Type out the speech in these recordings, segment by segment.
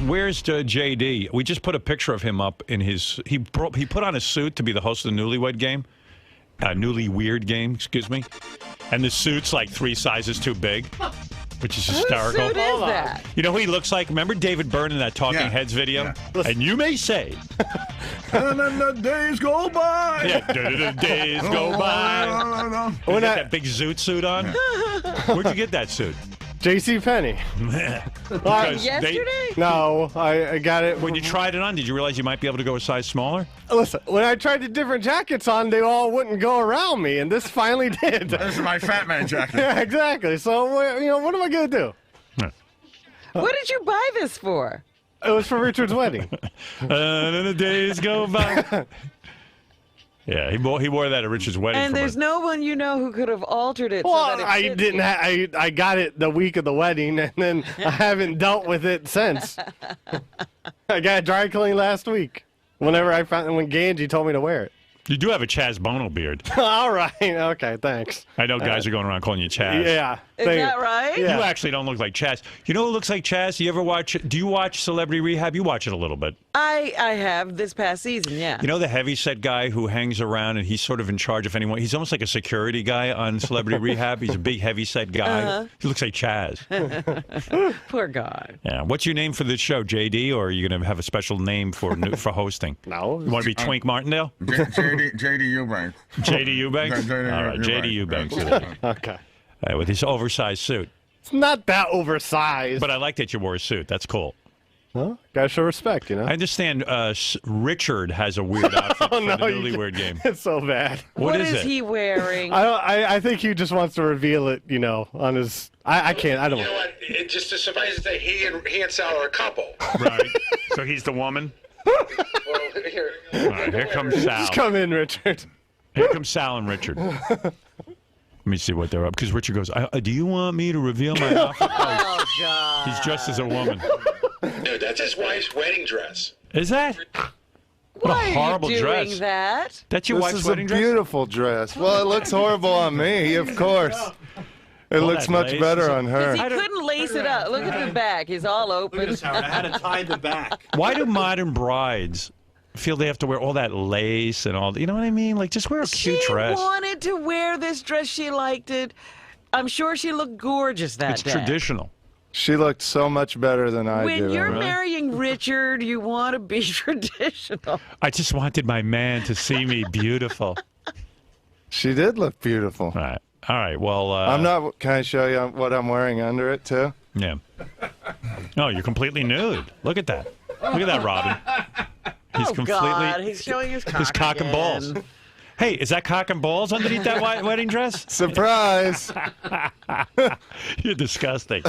where's JD? We just put a picture of him up in his. He put on a suit to be the host of the Newlywed Game, Newlyweird Game. Excuse me. And the suit's like 3 sizes too big, which is hysterical. Whose suit is that? You know who he looks like? Remember David Byrne in that Talking Heads video? Yeah. And you may say, and then the days go by. Yeah, days go by. You get that big zoot suit on? Where'd you get that suit? J.C. Penney. Yesterday? No, I got it. When you tried it on, did you realize you might be able to go a size smaller? Listen, when I tried the different jackets on, they all wouldn't go around me, and this finally did. This is my fat man jacket. Yeah, exactly. So, what am I going to do? What did you buy this for? It was for Richard's wedding. And then the days go by. Yeah, he wore that at Richard's wedding. And there's no one you know who could have altered it. Well, so that I didn't. I got it the week of the wedding, and then I haven't dealt with it since. I got it dry clean last week. When Ganji told me to wear it. You do have a Chaz Bono beard. All right. Okay. Thanks. I know guys are going around calling you Chaz. Yeah. Is that right? Yeah. You actually don't look like Chaz. You know who looks like Chaz? Do you watch Celebrity Rehab? You watch it a little bit. I have this past season, yeah. You know the heavyset guy who hangs around and he's sort of in charge of anyone? He's almost like a security guy on Celebrity Rehab. He's a big heviset guy. He looks like Chaz. Poor guy. Yeah. What's your name for this show, JD, or are you going to have a special name for hosting? No. You want to be Twink Martindale? JD Eubanks. JD Eubanks? All right, JD Eubanks. Okay. With his oversized suit. It's not that oversized. But I like that you wore a suit. That's cool. Huh? Gotta show respect, I understand Richard has a weird outfit for the Newlywed Game. It's so bad. What is he wearing? I think he just wants to reveal it, on his... I can't. I don't... You know what? It just suffices to say he and Sal are a couple. Right. So he's the woman? Well, here. All right, here comes Sal. Just come in, Richard. Here comes Sal and Richard. Let me see what they're up. Because Richard goes, do you want me to reveal my outfit? Oh, God. He's dressed as a woman. Dude, that's his wife's wedding dress. Is that? What a horrible Why are you doing dress. that? That's your wife's wedding dress? This is a beautiful dress. Well, it looks horrible on me, of course. It looks much better on her. He couldn't lace it up. Look at the back. He's all open. Look at this, Howard. I had to tie the back. Why do modern brides feel they have to wear all that lace and all? You know what I mean? Like, just wear a cute dress. She wanted to wear this dress. She liked it. I'm sure she looked gorgeous that day. It's traditional. She looked so much better than I do. When you're marrying Richard, you want to be traditional. I just wanted my man to see me beautiful. She did look beautiful. All right. Well, I'm not. Can I show you what I'm wearing under it too? Yeah. No, you're completely nude. Look at that. Look at that, Robin. He's God, he's showing his cock and balls. Hey, is that cock and balls underneath that wedding dress? Surprise! You're disgusting.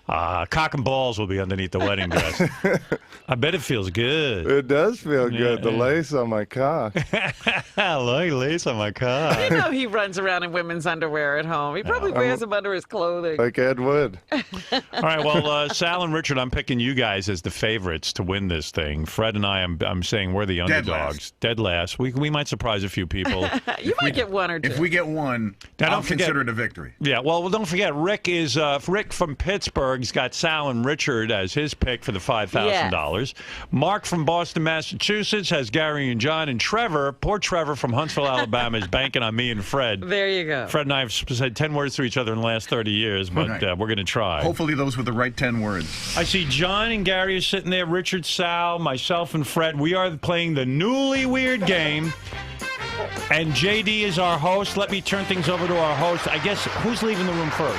Cock and balls will be underneath the wedding dress. I bet it feels good. It does feel good. The lace on my cock. I like lace on my cock. You know he runs around in women's underwear at home. He probably wears them under his clothing. Like Ed Wood. All right, well, Sal and Richard, I'm picking you guys as the favorites to win this thing. Fred and I'm saying we're the underdogs. Dead last. We might surprise a few people. You might get one or two. If we get one, I'll consider it a victory. Yeah, well, don't forget, Rick from Pittsburgh's got Sal and Richard as his pick for the $5,000. Mark from Boston, Massachusetts has Gary and John, and Trevor, poor Trevor from Huntsville, Alabama, is banking on me and Fred. There you go. Fred and I have said 10 words to each other in the last 30 years, but we're going to try. Hopefully those were the right 10 words. I see John and Gary are sitting there, Richard, Sal, myself, and Fred. We are playing the Newlyweird Game. And JD is our host. Let me turn things over to our host. I guess, who's leaving the room first?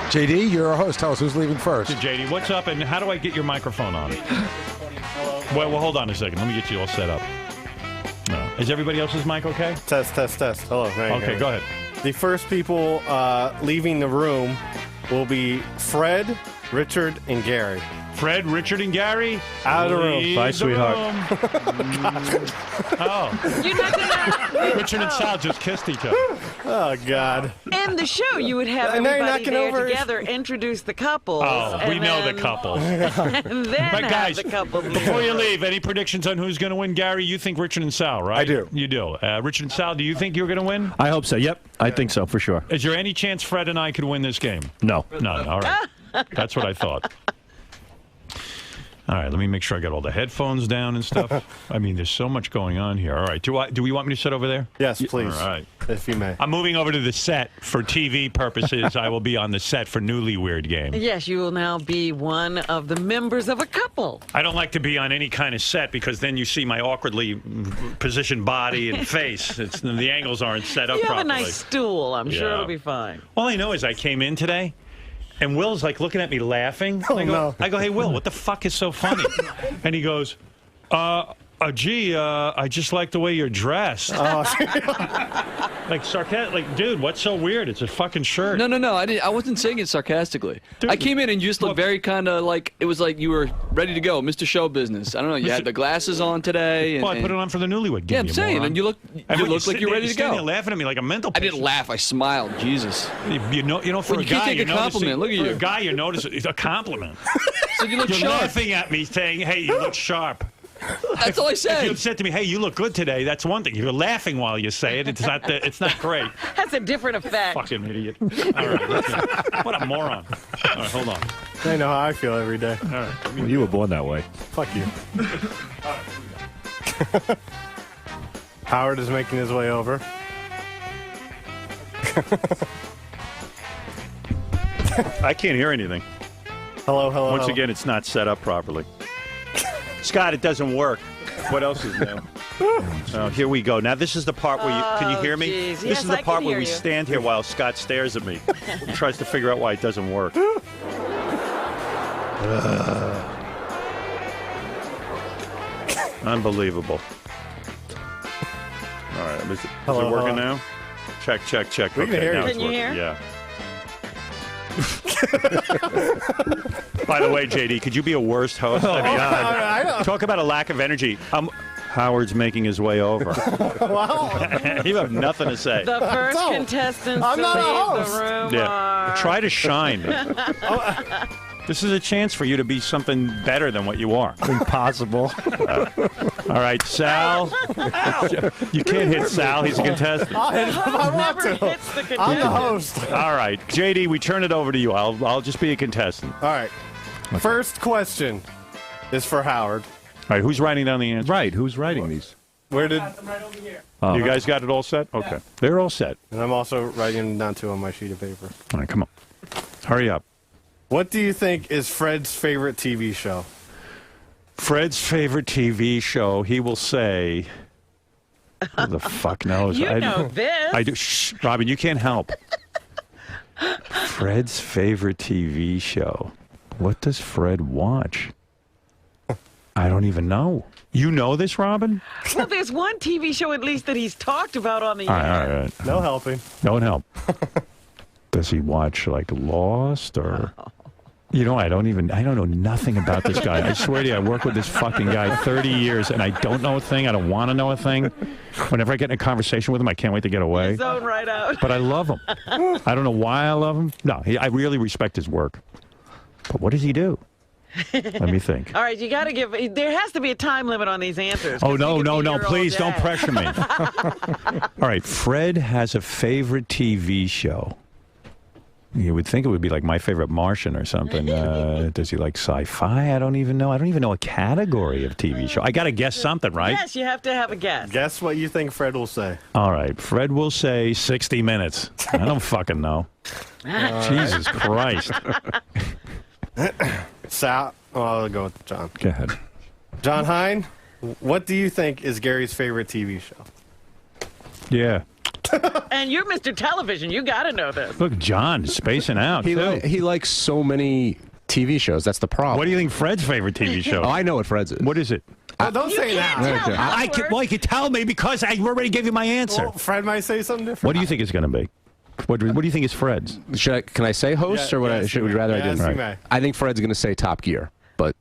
JD, you're our host. Tell us who's leaving first. JD, what's up, and how do I get your microphone on? Well, hold on a second. Let me get you all set up. Is everybody else's mic okay? Test. Hello. Okay, go ahead. The first people leaving the room will be Fred, Richard, and Gary. Fred, Richard, and Gary out of the room. Bye, sweetheart. You're not gonna... Richard and Sal just kissed each other. Oh, God. In the show, you would have everybody there together, introduce the couples. Oh, we know the couples. And then but guys, the couples. Before you leave, any predictions on who's going to win? Gary, you think Richard and Sal, right? I do. You do. Richard and Sal, do you think you're going to win? I hope so. Yep, I think so for sure. Is there any chance Fred and I could win this game? No. None. All right. That's what I thought. All right, let me make sure I got all the headphones down and stuff. I mean, there's so much going on here. All right, do we want me to sit over there? Yes, please. All right. If you may. I'm moving over to the set for TV purposes. I will be on the set for Newlyweird game. Yes, you will now be one of the members of a couple. I don't like to be on any kind of set because then you see my awkwardly positioned body and face. The angles aren't set up You have properly. a nice stool. I'm sure Yeah. it'll be fine. All I know is I came in today, and Will's like looking at me laughing. Oh, I go, hey, Will, what the fuck is so funny? And he goes, gee, I just like the way you're dressed. Like sarcastic, like, dude, what's so weird? It's a fucking shirt. No. I wasn't saying it sarcastically. Dude, I came in and you just looked very kind of like it was like you were ready to go, Mr. Show Business. I don't know. You had the glasses on today. And, Well, I put it on for the Newlywed game. Yeah, I'm saying, and you look like you're ready to You're go. laughing at me like a mental I patient. didn't laugh. I smiled. Jesus. You know, for Well, a you can't guy, take a you're compliment. noticing- Look at For you. a guy, you notice it's a compliment. So you look You're sharp. laughing at me, saying, "Hey, you look sharp." That's all I If you said. had said to me, "Hey, you look good today," that's one thing. If you're laughing while you say it, it's not great. That's a different effect. Fucking idiot. All right, let's go. What a moron. All right, hold on. I know how I feel every day. All right. Well, you were born that way. Fuck you. Howard is making his way over. I can't hear anything. Hello. Once again, it's not set up properly. Scott, it doesn't work. What else is new? Oh, here we go. Now, this is the part where you... Can you hear me? Geez. This Yes, is the I part can where hear we you. stand here while Scott stares at me and tries to figure out why it doesn't work. Unbelievable. All right. Is it Hello, working hello. now? Check. We can hear now you. it's Can you working. hear? Yeah. By the way, JD, could you be a worse host? I mean, I know. talk about a lack of energy. Howard's making his way over. Wow. You have nothing to say. The first No, contestants I'm to not a leave host. the room Yeah. are... Try to shine. This is a chance for you to be something better than what you are. Impossible. All right, Sal. You can't hit Sal. He's a contestant. I'll hit him if I want Never to. hits the I'm the contestant. host. All right, JD, we turn it over to you. I'll just be a contestant. All right. First question is for Howard. All right, who's writing down the answer? Right. Who's writing these? Where did? You guys got it all set? Okay. They're all set. And I'm also writing them down too on my sheet of paper. All right, come on. Hurry up. What do you think is Fred's favorite TV show? Fred's favorite TV show, he will say... Who the fuck knows? You know this. I do. Shh, Robin, you can't help. Fred's favorite TV show. What does Fred watch? I don't even know. You know this, Robin? Well, there's one TV show at least that he's talked about on the All air. right, all right. No helping. Don't help. Does he watch like Lost or? You know, I don't know nothing about this guy. I swear to you, I work with this fucking guy 30 years, and I don't know a thing. I don't want to know a thing. Whenever I get in a conversation with him, I can't wait to get away. Zone right out. But I love him. I don't know why I love him. No, I really respect his work. But what does he do? Let me think. All right, you got to give. There has to be a time limit on these answers. Oh, 'cause no, you could no, be no. here all Please don't day. pressure me. All right. Fred has a favorite TV show. You would think it would be like My Favorite Martian or something. Does he like sci-fi? I don't even know. I don't even know a category of TV show. I got to guess something, right? Yes, you have to have a guess. Guess what you think Fred will say. All right. Fred will say 60 Minutes. I don't fucking know. Jesus Christ. Sal. Oh, I'll go with John. Go ahead. John Hine, what do you think is Gary's favorite TV show? Yeah. And you're Mr. Television. You got to know this. Look, John is spacing out, too. He likes so many TV shows. That's the problem. What do you think Fred's favorite TV show? Oh, I know what Fred's is. What is it? Oh, don't say can't that. tell I Howard. can, well, you can tell me because I already gave you my answer. Well, Fred might say something different. What do you think it's going to be? What do you think is Fred's? Can I say host or what? Yes, Would you rather I yes, didn't? you may. I think Fred's going to say Top Gear, but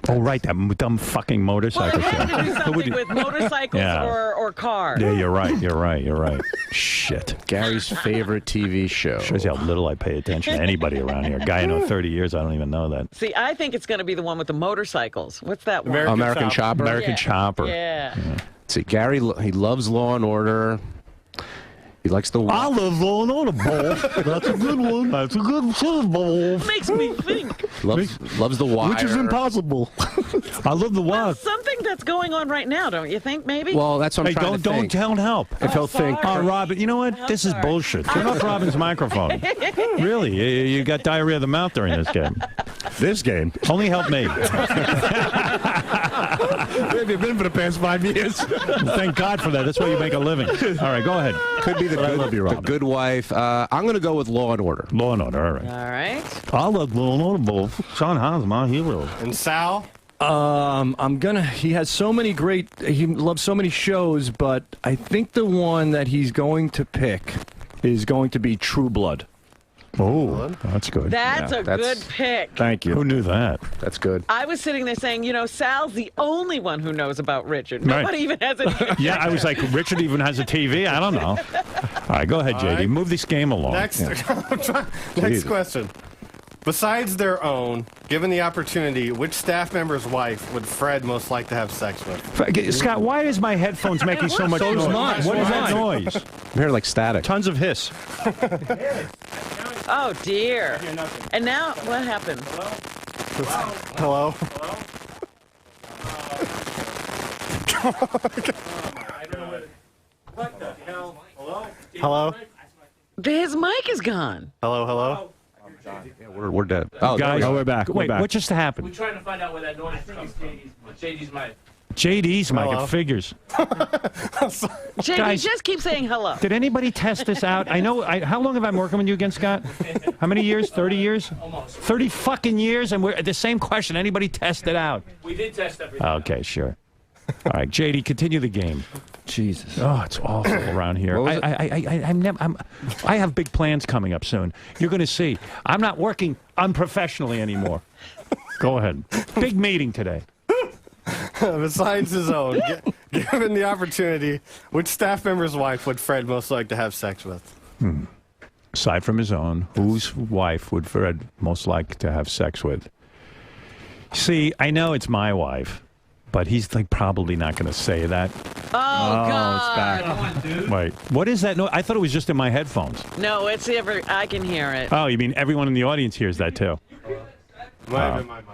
Oh, right, that dumb fucking Well, motorcycle it had show. to do something with motorcycles Yeah. or cars. Yeah, you're right. Shit. Gary's favorite TV show. Shows you how little I pay attention to anybody around here. Guy I know 30 years, I don't even know that. See, I think it's going to be the one with the motorcycles. What's that one? American Chopper. American Yeah. Chopper. Yeah. See, Gary, he loves Law and Order. He likes the. I love Law and Order, Bowl. That's a good one. That's a good Super Bowl. Makes me think. Loves the Wire. Which is impossible. I love the Well, Wire. something that's going on right now, don't you think? Maybe. Well, that's what I'm Hey, trying to think. don't help. If he'll think. Oh, Robin, you know what? This is bullshit. Turn off Robin's microphone. Really, you got diarrhea of the mouth during this game. This game. Only help me. Where have you been for the past 5 years? Thank God for that. That's why you make a living. All right, go ahead. Could be the good wife. I'm going to go with Law and Order. Law and Order, all right. All right. I love Law and Order, Bowl. Sean Hahn's my hero. And Sal? He has so many he loves so many shows, but I think the one that he's going to pick is going to be True Blood. Oh, that's good. That's a good pick. Thank you. Who knew that? That's good. I was sitting there saying, Sal's the only one who knows about Richard. Right. Nobody even has a Yeah, I was like, Richard even has a TV? I don't know. All right, go ahead, JD. right. Move this game along. Next, Yeah. next question. Besides their own, given the opportunity, which staff member's wife would Fred most like to have sex with? Scott, why is my headphones making so much noise? mine. What is So that is mine. noise? I'm hearing like static. Tons of hiss. Oh, dear. And now, what happened? Hello? Hello? His mic is gone. Hello, hello? We're dead. Oh, Guys, there we we're go. back. Wait, what just happened? We're trying to find out where that noise comes from. JD's mic. JD's mic, Hello. it figures. JD, Guys- just keep saying hello. Did anybody test this out? I know. How long have I been working with you again, Scott? How many years? 30 years? Almost. 30 fucking years, and we're the same question. Anybody test it out? We did test everything. Okay, sure. All right, JD, continue the game. Jesus. Oh, it's awful around here. What was I have big plans coming up soon. You're going to see. I'm not working unprofessionally anymore. Go ahead. Big meeting today. Besides his own, given the opportunity, which staff member's wife would Fred most like to have sex with? Aside from his own, whose wife would Fred most like to have sex with? See, I know it's my wife, but he's like probably not going to say that. Oh, God. It's back. Come on, dude. Wait, what is that? No, I thought it was just in my headphones. No, I can hear it. Oh, you mean everyone in the audience hears that too? Might have been my mic.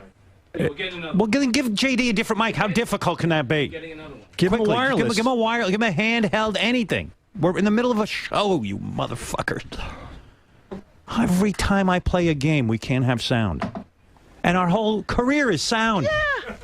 We're getting another Well, give JD a different mic. How difficult can that be? Getting another one. Give him a Quickly, wireless. Give him a wireless. Give him a handheld. Anything. We're in the middle of a show, you motherfuckers. Every time I play a game, we can't have sound, and our whole career is sound. Yeah.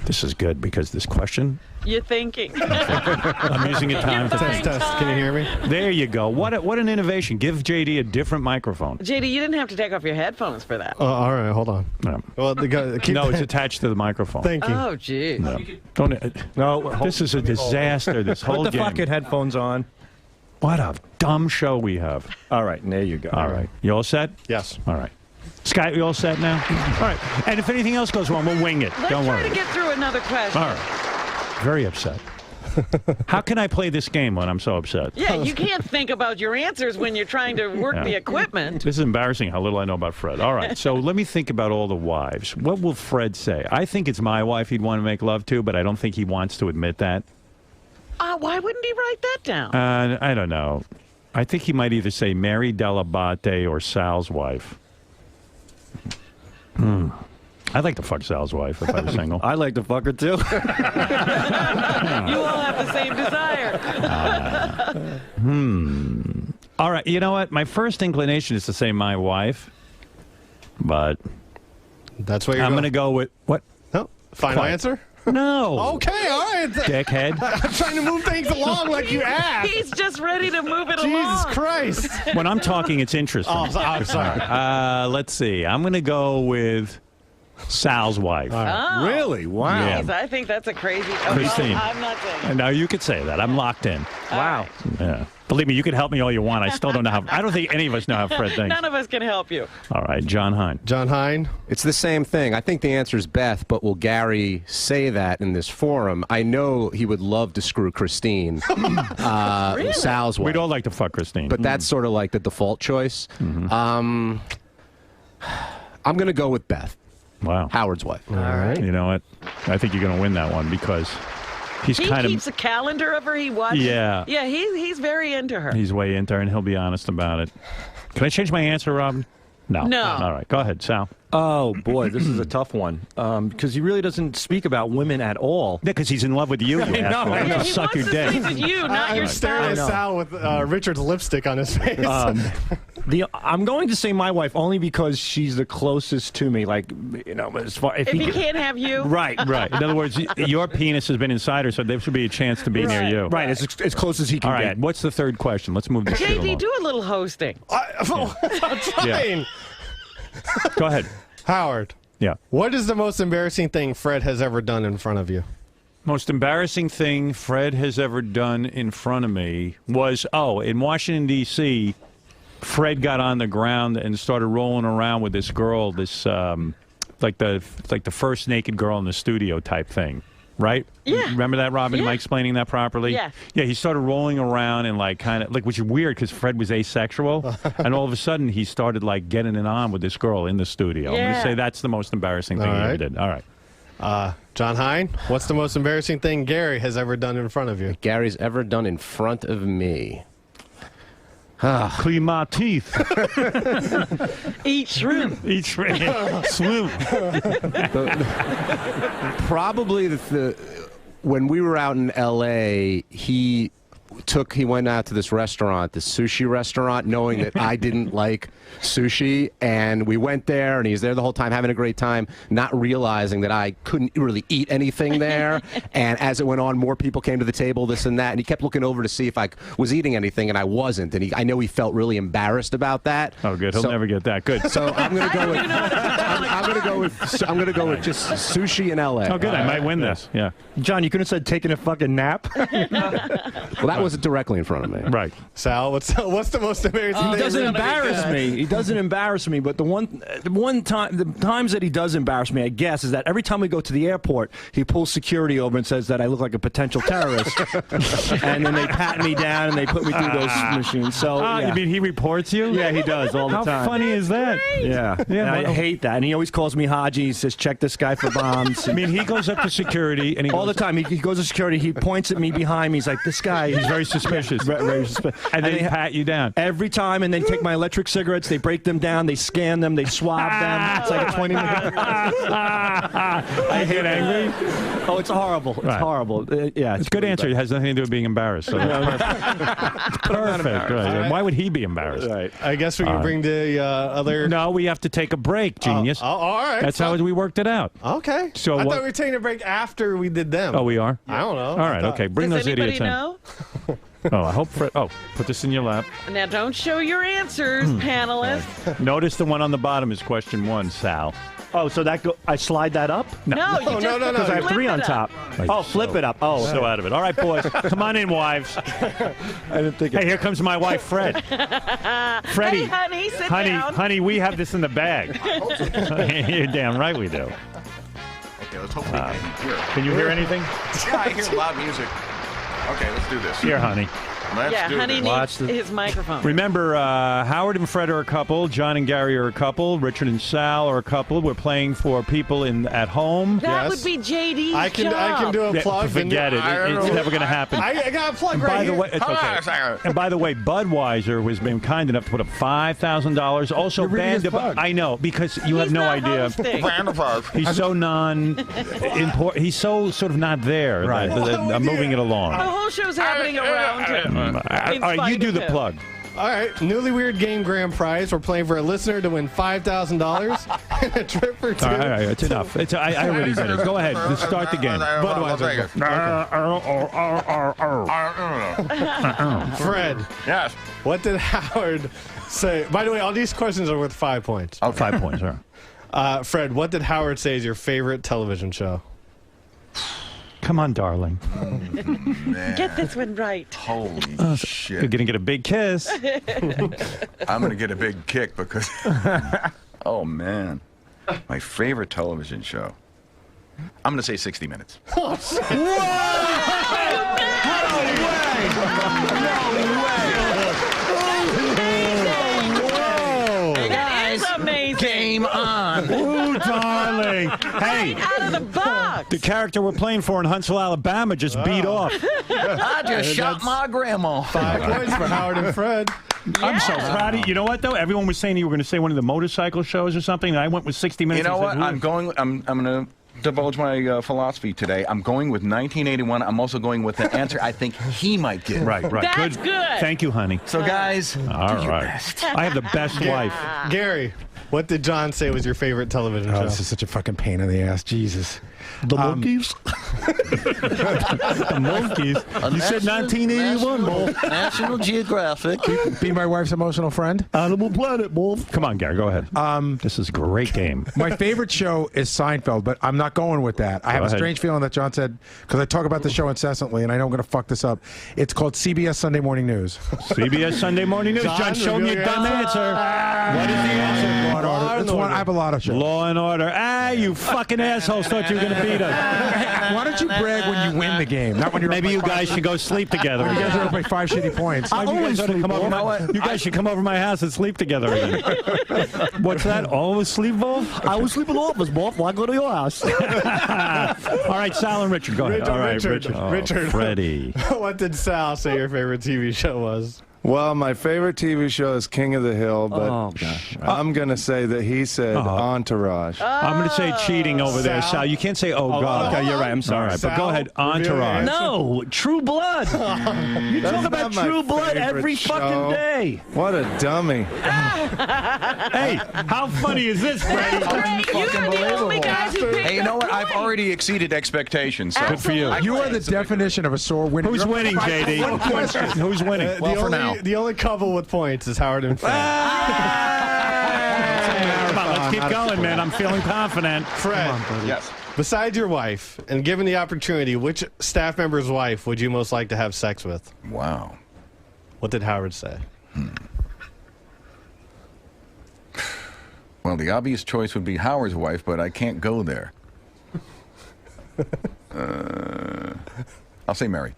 This is good because this question. You're thinking. I'm using it time to think. Test. Can you hear me? There you go. What an innovation. Give JD a different microphone. JD, you didn't have to take off your headphones for that. All right, hold on. No, Well, the guy, keep no, it's attached to the microphone. Thank you. Oh, gee. No. Don't. No, This is a disaster. This whole Put the game. fucking headphones on. What a dumb show we have. All right, there you go. All right. You all set? Yes. All right. Scott, you all set now? All right. And if anything else goes wrong, we'll wing it. Let's Don't try worry. to get through another question. All right. Very upset. How can I play this game when I'm so upset? Yeah, you can't think about your answers when you're trying to work Yeah. the equipment. This is embarrassing how little I know about Fred. All right, so let me think about all the wives. What will Fred say? I think it's my wife he'd want to make love to, but I don't think he wants to admit that. Why wouldn't he write that down? I don't know. I think he might either say Mary Delabate or Sal's wife. I'd like to fuck Sal's wife if I was single. I like to fuck her too. You all have the same desire. All right, you know what? My first inclination is to say my wife, but That's what you're I'm going to go with what? No. Final Quiet. answer? No. Okay, all right. Dickhead. I'm trying to move things along like you asked. He's just ready to move it Jesus along. Christ. When I'm talking, it's interesting. Oh, I'm sorry. Let's see. I'm going to go with Sal's wife. Oh. Really? Wow. Yeah. Jeez, I think that's a crazy. Christine. I'm not saying. And now you could say that. I'm locked in. Wow. Yeah. Believe me, you can help me all you want. I still don't know how. I don't think any of us know how Fred thinks. None of us can help you. All right, John Hine. John Hine. It's the same thing. I think the answer is Beth, but will Gary say that in this forum? I know he would love to screw Christine, Sal's wife. We'd all like to fuck Christine. But that's sort of like the default choice. I'm going to go with Beth, wow. Howard's wife. All right. You know what? I think you're going to win that one because He keeps a calendar of her. He watches. Yeah. Yeah, he's very into her. He's way into her, and he'll be honest about it. Can I change my answer, Robin? No. No. All right. Go ahead, Sal. Oh, boy, this is a tough one. Because he really doesn't speak about women at all. Yeah, because he's in love with you. I know. Yeah, he suck wants your to dick. sleep with you, not your I'm staring at spouse. Sal with Richard's lipstick on his face. I'm going to say my wife only because she's the closest to me. Like, you know, as far If he can't have you. Right. In other words, your penis has been inside her, so there should be a chance to be near you. Right, as close as he can All right. get. What's the third question? Let's move this shit JD, along. do a little hosting. I'm trying. Go ahead. Howard. Yeah. What is the most embarrassing thing Fred has ever done in front of you? Most embarrassing thing Fred has ever done in front of me was, in Washington, D.C., Fred got on the ground and started rolling around with this girl, this like the first naked girl in the studio type thing, right? Yeah. Remember that, Robin? Am I explaining that properly? Yeah. Yeah, he started rolling around and which is weird because Fred was asexual, and all of a sudden he started getting it on with this girl in the studio. I'm going to say that's the most embarrassing thing he ever did. All right. John Hein, what's the most embarrassing thing Gary has ever done in front of you? Gary's ever done in front of me. Clean my teeth. Eat shrimp. Eat shrimp. Swoop. Probably when we were out in L.A., he went out to this restaurant, this sushi restaurant, knowing that I didn't like sushi, and we went there, and he was there the whole time having a great time, not realizing that I couldn't really eat anything there. And as it went on, more people came to the table, this and that, and he kept looking over to see if I was eating anything, and I wasn't. And I know he felt really embarrassed about that. Oh, good. He'll never get that. Good. So I'm going to go with I'm going to go with just sushi in L.A. Oh, good. I might win this. Yeah. John, you could have said taking a fucking nap. Well, that wasn't directly in front of me. Right. Sal, what's the most embarrassing thing? He doesn't embarrass me. He doesn't embarrass me. But the times that he does embarrass me, I guess, is that every time we go to the airport, he pulls security over and says that I look like a potential terrorist, and then they pat me down and they put me through those machines. So yeah. You mean he reports you? Yeah, he does all the How time. How funny is that? Yeah. And I hate that. And he always calls me Haji. He says, check this guy for bombs. I mean, he goes up to security and all the time. He goes to security. He points at me behind me. He's like, this guy. He's very suspicious. Very suspicious. And they pat you down. Every time, and then take my electric cigarettes. They break them down. They scan them. They swab them. It's like a 20-minute. I get angry. Oh, it's horrible. It's horrible. Yeah. It's a good answer. It has nothing to do with being embarrassed. So it's perfect. Right. Why would he be embarrassed? Right. I guess we can bring the other. No, we have to take a break, genius. All right. That's how we worked it out. Okay. So I what? thought we were taking a break after we did them. Oh, we are? I don't know. All right. Okay. Bring Does those idiots anybody in. know? Oh, I hope. Put this in your lap. Now, don't show your answers, panelists. Notice the one on the bottom is question 1, Sal. Oh, so I slide that up? No, you just Because I have 3 on top. Oh, flip it up. Oh, so out of it. All right, boys, come on in, wives. I didn't think. Hey, here comes my wife, Fred. Freddie, Hey, honey, sit down. honey, we have this in the bag. You're damn right we do. Okay, let's hopefully hear it. Can you hear anything? Yeah, I hear loud music. Okay, let's do this. Here, honey. Let's do honey this. needs his microphone. Remember, Howard and Fred are a couple. John and Gary are a couple. Richard and Sal are a couple. We're playing for people at home. That would be JD's I can do a plug. Forget it. It's never going to happen. I got a plug And right by the here. way, it's okay. And by the way, Budweiser has been kind enough to put up $5,000. Also, banned. I know because you have no idea. He's so non-important. He's so sort of not there. Right. I'm moving it along. The whole show's happening around him. All right, you do the plug. All right, Newlyweird Game Grand Prize. We're playing for a listener to win $5,000 and a trip for 2. All right, it's enough. I already did it. Go ahead. Let's start the game. Budweiser. Fred. Yes. What did Howard say? By the way, all these questions are worth 5 points. Oh, 5 points. All right. Fred, what did Howard say is your favorite television show? Come on, darling. Get this one right. Holy shit. You're going to get a big kiss. I'm going to get a big kick because. Oh, man. My favorite television show. I'm going to say 60 Minutes. That is amazing. Game on. Ooh, darling. Hey, hey. Out of the box. The character we're playing for in Huntsville, Alabama just beat off. I just shot my grandma. 5 points for Howard and Fred. I'm so proud of you. You know what, though? Everyone was saying you were going to say one of the motorcycle shows or something, and I went with 60 Minutes. You know what? Said, I'm going to divulge my philosophy today. I'm going with 1981. I'm also going with an answer I think he might get. Right. That's good. Thank you, honey. So, guys, all right. I have the best wife. Gary, what did John say was your favorite television show? This is such a fucking pain in the ass. Jesus. The monkeys? The monkeys? You said 1981, Wolf. National Geographic. Be my wife's emotional friend. Animal Planet, Wolf. Come on, Gary, go ahead. This is a great game. My favorite show is Seinfeld, but I'm not going with that. I have a strange feeling that John said, because I talk about the show incessantly, and I know I'm going to fuck this up. It's called CBS Sunday Morning News. CBS Sunday Morning News. John, show me a dumb answer. What is the answer? Law and Order. It's one, I have a lot of shows. Law and Order. You fucking assholes thought you were going to beat us. Why don't you brag when you win the game, not when you're Maybe you guys should go sleep together. You guys are up by 5 shitty points. You guys should come over my house and sleep together again. What's that? Always sleep, Wolf? I was sleeping office, Wolf. Why go to your house? All right, Sal and Richard, go ahead. All right, Richard. Richard. Freddie. What did Sal say your favorite TV show was? Well, my favorite TV show is King of the Hill, but I'm going to say that he said Entourage. I'm going to say cheating over there, Sal. You can't say, oh, God. Okay, you're right. I'm sorry. All right, but go ahead. Entourage. No, True Blood. You talk about True Blood every fucking day. What a dummy. Hey, how funny is this, Freddie? You're the only guys who picked Hey, you know what? I've already exceeded expectations. So. Good for you. You are the definition of a sore winner. Who's winning, JD? Who's winning? Well, for now. The only couple with points is Howard and Fred. Come on, let's keep going, man. I'm feeling confident. Fred, Yes. besides your wife, and given the opportunity, which staff member's wife would you most like to have sex with? Wow. What did Howard say? Well, the obvious choice would be Howard's wife, but I can't go there. I'll say Mary.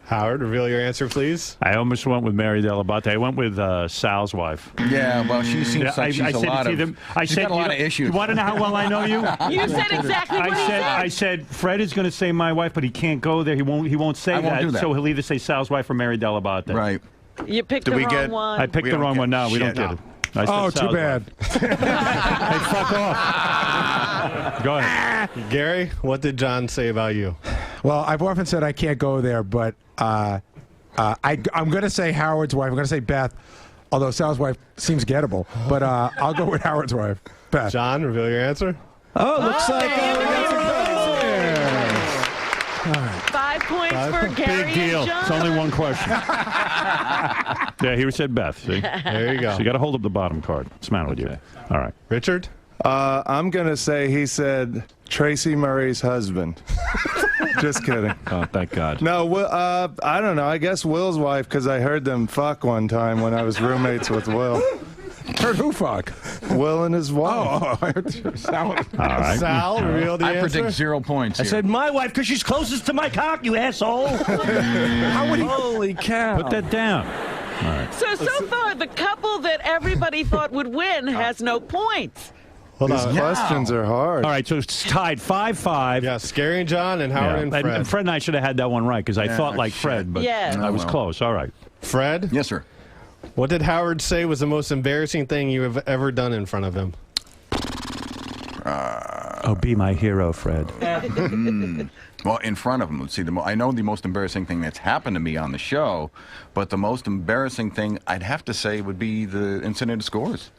Howard, reveal your answer, please. I almost went with Mary Delabate. I went with Sal's wife. Yeah, well, she seems like she's got a lot of issues. You want to know how well I know you? You said exactly what he said. I said Fred is going to say my wife, but he can't go there. He won't say I won't do that. So he'll either say Sal's wife or Mary Delabate. Right. You picked the wrong one. I picked the wrong one. No, we don't get it. I said Oh, Sal's too bad. Hey, fuck off. Go ahead. Gary, what did John say about you? Well, I've often said I can't go there, but I'm going to say Howard's wife. I'm going to say Beth, although Sal's wife seems gettable. But I'll go with Howard's wife, Beth. John, reveal your answer. Oh, looks like we got some All right. 5 points for Gary Big deal. and John. It's only one question. Yeah, he said Beth. See? There you go. So you got to hold up the bottom card. What's the matter with you? All right. Richard? I'm going to say he said Tracy Murray's husband. Just kidding. Oh, thank God. No, I don't know. I guess Will's wife, because I heard them fuck one time when I was roommates with Will. Heard who fuck? Will and his wife. Oh, I heard Sal. All right. Sal, reveal the answer. I predict 0 points I here. said my wife because she's closest to my cock, you asshole. How would he? Holy cow. Put that down. All right. So far, the couple that everybody thought would win has no points. Hold These on. questions are hard. All right, so it's tied 5-5. Yes, Gary and John and Howard and Fred. And Fred and I should have had that one right because I thought like Fred, but I was close. All right. Fred? Yes, sir. What did Howard say was the most embarrassing thing you have ever done in front of him? Oh, be my hero, Fred. Well, in front of him. Let's see. I know the most embarrassing thing that's happened to me on the show, but the most embarrassing thing I'd have to say would be the incident of Scores.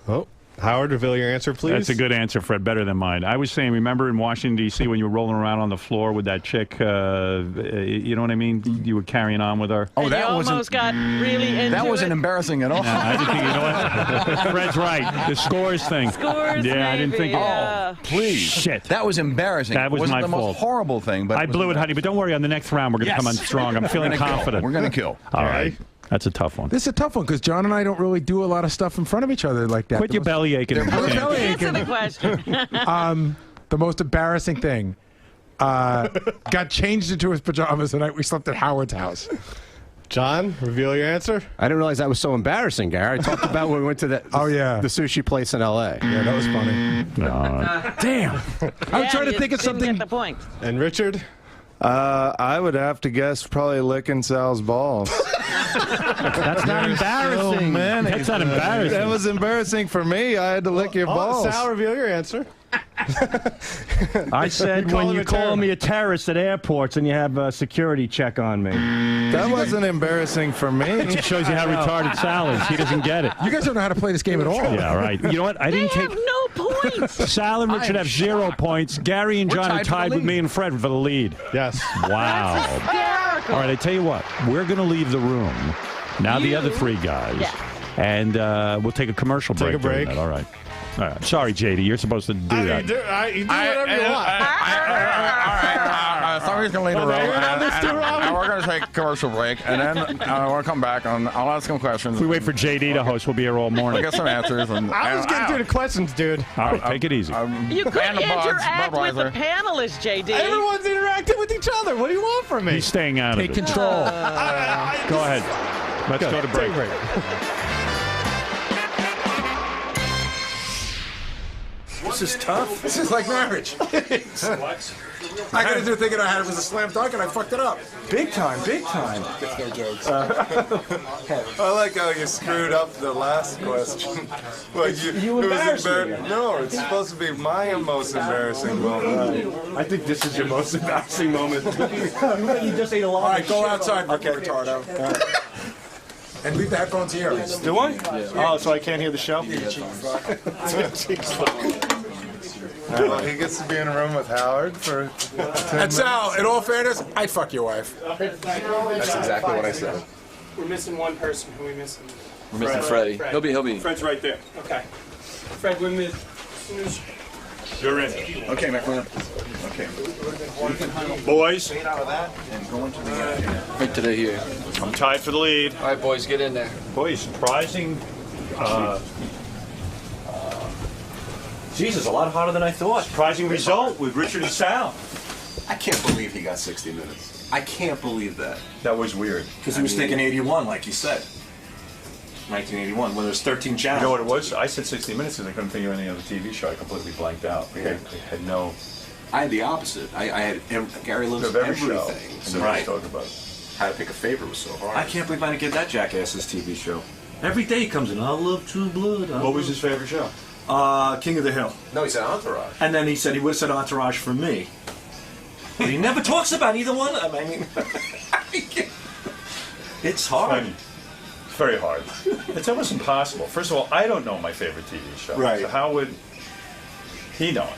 Oh. Howard, reveal your answer, please. That's a good answer, Fred. Better than mine. I was saying, remember in Washington, D.C., when you were rolling around on the floor with that chick, you know what I mean? You were carrying on with her. Oh, and that you wasn't. almost got really into That wasn't it. embarrassing at all. I didn't think, you know what? Fred's right. The Scores thing. Scores, yeah, I didn't think. yeah. Oh, please. Shit. That was embarrassing. That was it wasn't my the fault. most horrible thing, but I blew it, honey, but don't worry. On the next round, we're going to come on strong. I'm feeling confident. We're going to kill. All right. That's a tough one. This is a tough one because John and I don't really do a lot of stuff in front of each other like that. Quit your belly aching. Answer the question. The most embarrassing thing. Got changed into his pajamas the night we slept at Howard's house. John, reveal your answer. I didn't realize that was so embarrassing, Gary. I talked about when we went to the the sushi place in L.A. Yeah, that was funny. Damn. I'm trying to think of Didn't something. get the point. And Richard? I would have to guess probably licking Sal's balls. That's not embarrassing. Man, That's not embarrassing. That was embarrassing for me. I had to lick your balls. Sal, reveal your answer. I said when you call me a terrorist at airports and you have a security check on me. That wasn't embarrassing for me. It shows you how retarded Sal is. He doesn't get it. You guys don't know how to play this game at all. Yeah, right. You know what? I didn't take. No points. Sal and Richard have 0 points. Gary and John are tied with me and Fred for the lead. Yes. Wow. Hysterical. All right, I tell you what. We're going to leave the room. Now the other 3 guys. Yeah. And we'll take a commercial break. Take a break. during that. All right. All right. Sorry, JD. You're supposed to do that. You do whatever you want. Somebody's going to lead the room. And we're going to take a commercial break. And then we'll come back and I'll ask some questions. If we wait for JD to host, we'll be here all morning. We'll get some answers. And, I was getting through the questions, dude. All right, take it easy. You could interact with the panelists, JD. Everyone's interacting with each other. What do you want from me? He's staying out Take of it. control. Go ahead. Let's go to break. Take a break. This is tough. This is like marriage. I got into thinking I had it was a slam dunk and I fucked it up. Big time, big time. No jokes. I like how you screwed up the last question. Like You embarrassed me. No, it's supposed to be my most embarrassing moment. I think this is your most embarrassing moment. You just ate a lot. All right, go outside, fucking retardo. And leave the headphones here. Do I? Oh, so I can't hear the show? Well, he gets to be in a room with Howard for 10 And Sal, in all fairness, I'd fuck your wife. That's exactly what I said. We're missing one person. Who are we missing? We're missing Freddie. He'll be. Fred's right there. Okay. Fred, we're missing. You're in. Okay, my friend. Okay. Boys, Right today here. I'm tied for the lead. All right, boys, get in there. Boy, surprising. Jesus, a lot harder than I thought. Surprising result with Richard and Sal. I can't believe he got 60 minutes. I can't believe that. That was weird. Because he was thinking 81, like you said. 1981, when there was 13 channels. You know what it was? I said 60 minutes because I couldn't think of any other TV show. I completely blanked out. I had no. I had the opposite. I had Gary loves Of every show. everything. So Right. talk about it. How to pick a favorite was so hard. I can't believe I didn't get that jackass's TV show. Every day he comes in, I love True Blood. What was his favorite show? King of the Hill. No, he said Entourage. And then he said he would have said Entourage for me. But he never talks about either one of them. I mean, it's hard. It's very hard. It's almost impossible. First of all, I don't know my favorite TV show. Right. So how would he know it?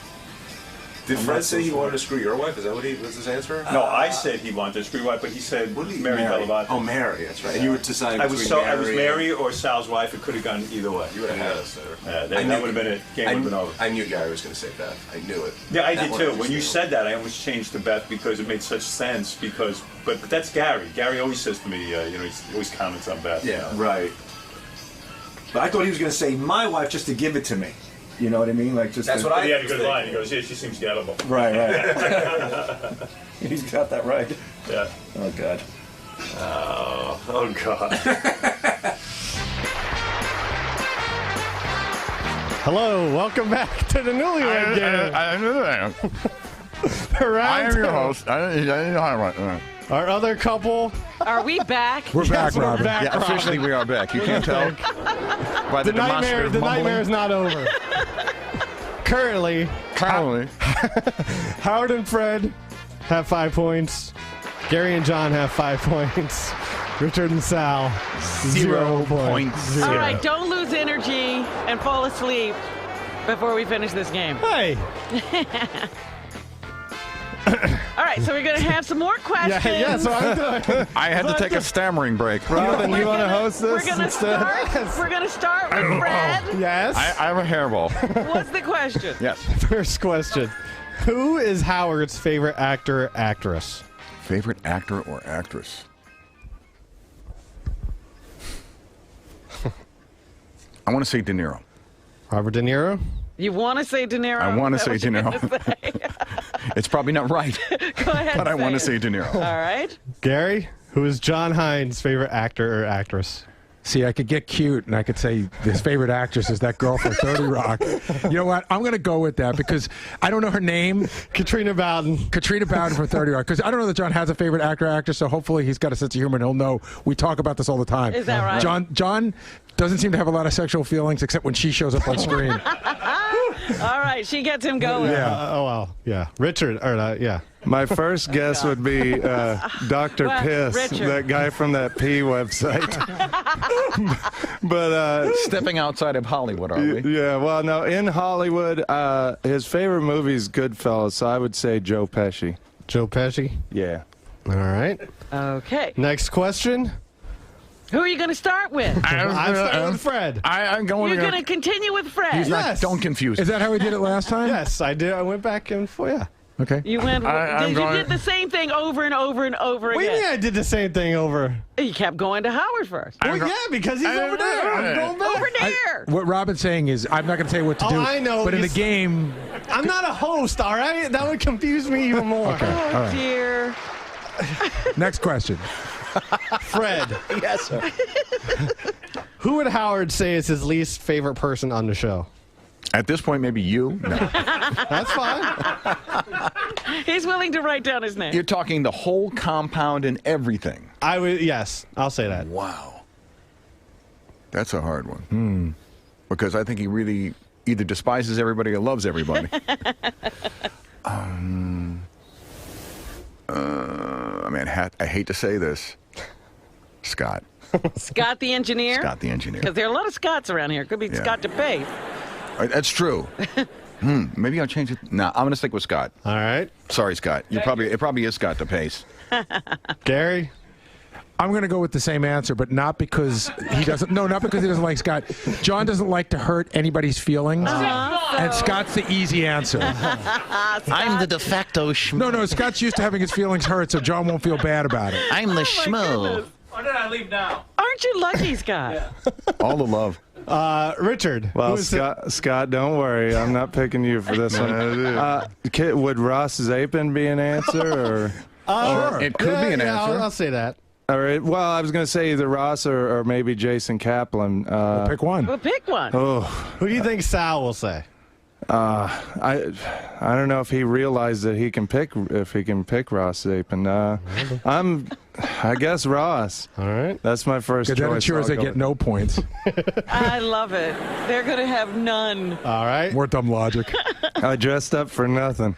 Did Fred say he wanted to screw your wife? Is that what he was his answer? No, I said he wanted to screw wife, but he said Mary Bellavato. Oh, Mary, that's right. And you were deciding I was between I was Mary or Sal's wife. It could have gone either way. You would have had us there. That would have been it. Game would have been over. I knew Gary was going to say that. I knew it. Yeah, I That did one too. was When you just- said that, I almost changed to Beth because it made such sense. But that's Gary. Gary always says to me, he always comments on Beth. Yeah. Right. But I thought he was going to say my wife just to give it to me. You know what I mean? Like just. That's to, what I He had a was good line. He thinking. goes, "Yeah, she seems gettable." Right, right. He's got that right. Yeah. Oh God. Oh God. Hello, welcome back to the Newlywed Game. I am your host. I didn't know how to. Our other couple. Are we back? We're back, We're Robin. back, Yeah, officially we are back. You can't tell by the The nightmare, demonstrative the mumbling. nightmare is not over. Currently, Howard and Fred have 5 points. Gary and John have 5 points. Richard and Sal, 0 points. All right, don't lose energy and fall asleep before we finish this game. Hey. All right, so we're going to have some more questions. Yeah, so I'm doing. I had to take a stammering break. Robin, you want to host We're this going to instead? start. We're going to start with Fred. Yes. I have a hairball. What's the question? Yes. First question. Who is Howard's favorite actor, actress? Favorite actor or actress? I want to say De Niro. Robert De Niro? You want to say De Niro? I want to Is that say De what you're Niro. gonna say? It's probably not right, Go ahead. but I want to say say De Niro. it. All right. Gary? Who is John Hines' favorite actor or actress? See, I could get cute, and I could say his favorite actress is that girl from 30 Rock. You know what? I'm going to go with that because I don't know her name. Katrina Bowden. Katrina Bowden from 30 Rock. Because I don't know that John has a favorite actor or actress, so hopefully he's got a sense of humor, and he'll know we talk about this all the time. Is that right? John doesn't seem to have a lot of sexual feelings except when she shows up on screen. All right, she gets him going. Yeah. Oh, well. Yeah. Richard. Yeah. My first guess would be Dr. Well, Piss, Richard. that guy from that P website. But Stepping outside of Hollywood, are we? yeah, well, no, in Hollywood, his favorite movie is Goodfellas, so I would say Joe Pesci. Joe Pesci. Yeah. All right. Okay. Next question. Who are you going to start with? I'm starting with Fred. I'm going. You're going to continue with Fred. He's not. Yes. Don't confuse. Is that how we did it last time? Yes, I did. I went back and yeah. Okay. You went. I'm you did the same thing over and over and over What do you again. mean I did the same thing over? You kept going to Howard first. Well, yeah, because he's over there. I'm going back. Over there. What Robin's saying is, I'm not going to tell you what to do. I know. But in the game, I'm not a host, all right? That would confuse me even more. Okay. Oh, All right. dear. Next question. Fred. Yes, sir. Who would Howard say is his least favorite person on the show? At this point, maybe you. No. That's fine. He's willing to write down his name. You're talking the whole compound and everything. I would. Yes, I'll say that. Wow. That's a hard one. Because I think he really either despises everybody or loves everybody. I mean, I hate to say this. Scott. Scott the engineer? Scott the engineer. Because there are a lot of Scotts around here. Could be Yeah. Scott DePace. That's true. Maybe I'll change it. No, I'm going to stick with Scott. All right. Sorry, Scott. It probably is Scott DePace. Gary? I'm going to go with the same answer, but not because he doesn't. No, not because he doesn't like Scott. John doesn't like to hurt anybody's feelings, and Scott's the easy answer. I'm the de facto schmo. No, Scott's used to having his feelings hurt, so John won't feel bad about it. I'm the schmo. Why did I leave now? Aren't you lucky, Scott? All the love. Richard. Well, Scott, don't worry. I'm not picking you for this one. Would Ross Zapin be an answer? Or It could be an answer. I'll say that. All right. Well, I was going to say either Ross or maybe Jason Kaplan. Pick one. Well, pick one. Oh, Who do you think Sal will say? I don't know if he realized that he can pick Ross Zapin. I guess Ross. All right. That's my first choice. Because that ensures they I'll go get no points. I love it. They're going to have none. All right. More dumb logic. I dressed up for nothing.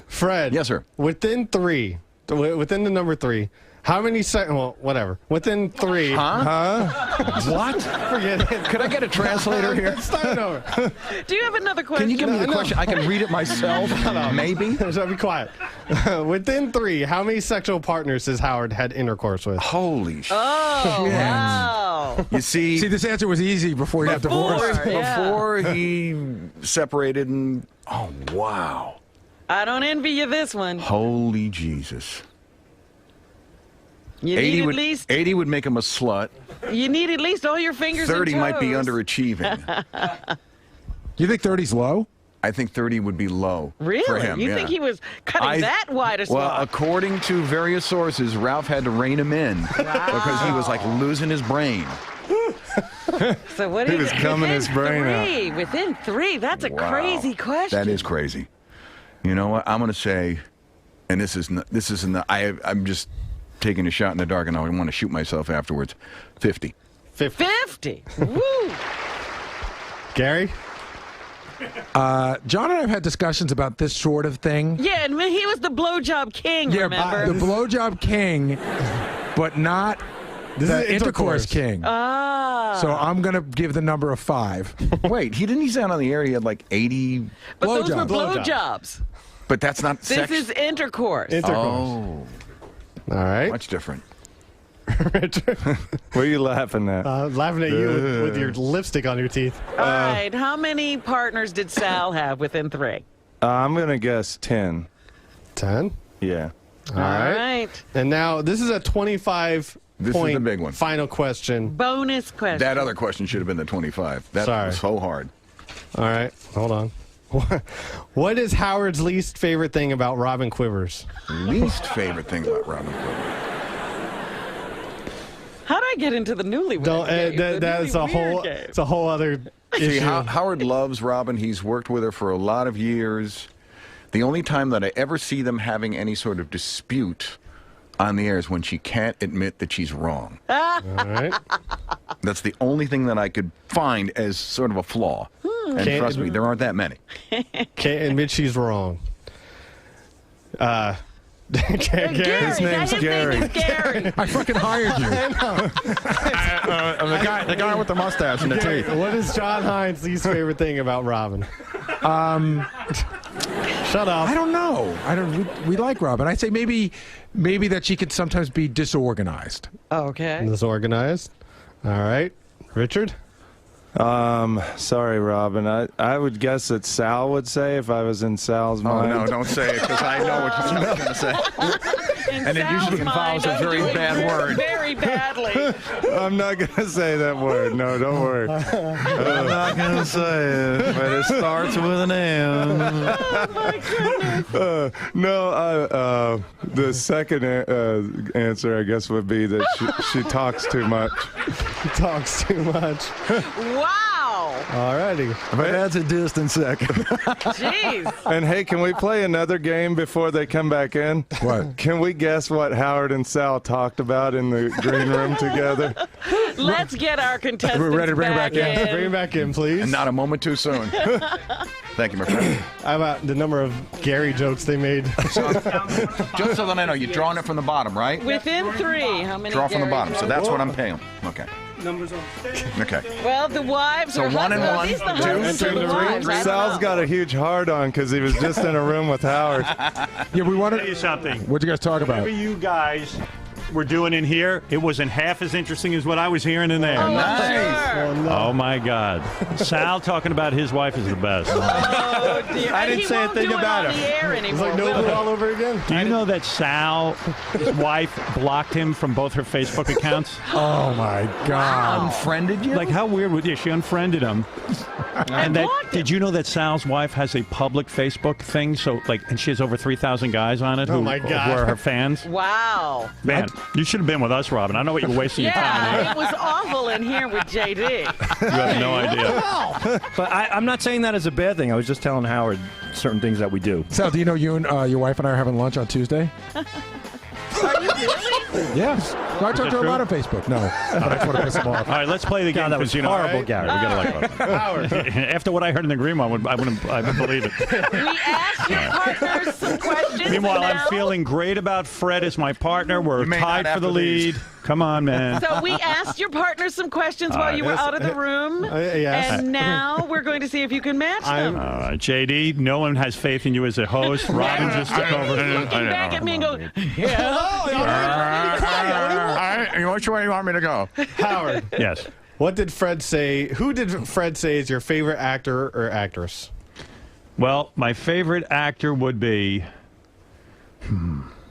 Fred. Yes, sir. Within the number 3, how many seconds? Well, whatever. Within 3. What? Forget it. Could I get a translator here? Start over. Do you have another question? Can you give me the No. question? I can read it myself. Maybe. So be quiet. Within 3, how many sexual partners has Howard had intercourse with? Holy shit. Oh, wow. You see, See, this answer was easy before he got divorced. before he separated and oh wow. I don't envy you this one. Holy Jesus. You need at least 80 would make him a slut. you need at least all your fingers 30 and toes. might be underachieving. You think 30's low? I think 30 would be low Really? for him. You yeah. think he was cutting that wide a Well, swath? according to various sources, Ralph had to rein him in because he was like losing his brain. So what He is was it? coming his brain out. Within 3, that's a Wow. crazy question. That is crazy. You know what? I'm going to say, and this isn't. I'm just taking a shot in the dark, and I want to shoot myself afterwards. 50. 50. Woo! Gary? John and I have had discussions about this sort of thing. Yeah, and he was the blowjob king, remember? The blowjob king, but not the intercourse king. Ah. So I'm going to give the number of 5. Wait, he said on the air he had like 80. But those were blowjobs. blowjobs. But that's not This sex. is intercourse. Oh. All right. Much different. What are you laughing at? Laughing at you with your lipstick on your teeth. All right, how many partners did Sal have within 3? I'm going to guess 10. 10? Yeah. All right. And now this is a 25 This point is the big one. final question. Bonus question. That other question should have been the 25. That Sorry. was so hard. All right. Hold on. What is Howard's least favorite thing about Robin Quivers? Least favorite thing about Robin Quivers. How did I get into the Newlywed game? That's a whole. Game. It's a whole other See, issue. Howard loves Robin. He's worked with her for a lot of years. The only time that I ever see them having any sort of dispute on the air is when she can't admit that she's wrong. All right. That's the only thing that I could find as sort of a flaw. And Can't trust me, there aren't that many. Can't admit she's wrong. His name's Gary. I fucking hired you. The guy with the mustache and the Gary, teeth. what is John Hines' least favorite thing about Robin? Shut up. I don't know. We like Robin. I'd say maybe that she could sometimes be disorganized. Okay. Disorganized. All right. Richard? Sorry, Robin. I would guess that Sal would say if I was in Sal's mind. Oh, no, don't say it, because I know what you're going to say. And it usually involves a very bad word. Very badly. I'm not going to say that word. No, don't worry. I'm not going to say it, but it starts with an M. Oh, my goodness. The second answer, I guess, would be that she talks too much. Talks too much. Wow. Alrighty. But that's a distant second. Jeez. And hey, can we play another game before they come back in? What? Can we guess what Howard and Sal talked about in the green room together? Let's get our contestants We're ready to bring back back in. Bring him back in, please. And not a moment too soon. Thank you, my friend. How about the number of Gary jokes they made? Just so that I know, you're drawing it from the bottom, right? Within 3. How many? Draw from the Gary bottom. So jokes? that's what I'm paying. Okay. Numbers on the stage. Okay. Well, the wives So are 1 and husbands. 1, These the 2, husbands 2, and the 3, wives. I don't Sal's know. got a huge hard on because he was just in a room with Howard. Yeah, we wanted. Tell you something. What'd you guys talk about? Whatever you guys were doing in here, it wasn't half as interesting as what I was hearing in there. Oh, I'm sure. Oh my God. Sal talking about his wife is the best. Oh, dear. I didn't He say a won't thing do about it on her. the air It's anymore. like will Nova he? all over again. Do you know that Sal's wife blocked him from both her Facebook accounts? Oh my God. Unfriended you? Like, how weird would she unfriended him? And that, blocked him. did you know that Sal's wife has a public Facebook thing? So, like, and she has over 3,000 guys on it who my God. are her fans. Wow. Man, you should have been with us, Robin. I know what you're wasting your time in Yeah, here. it was awful in here with JD. You have no idea. But I'm not saying that as a bad thing. I was just telling Howard certain things that we do. Sal, do you know you and your wife and I are having lunch on Tuesday? Are you really? Yes. No, I talked to her a lot on Facebook. No, but I just want to piss him off. All right, let's play the game. God, that was 'cause, you know, horrible, Gary. We gotta like Howard. After what I heard in the green one, I wouldn't believe it. We asked your partners some questions. Meanwhile, now. I'm feeling great about Fred as my partner. We're You may tied not for the after these. lead. Come on, man. So we asked your partners some questions while you were yes. out of the room. Yes. And now we're going to see if you can match them. All right, JD, no one has faith in you as a host. Robin just took over. Looking back at me and go, yeah. Which way do you want me to go? Howard, Yes. what did Fred say? Who did Fred say is your favorite actor or actress? Well, my favorite actor would be.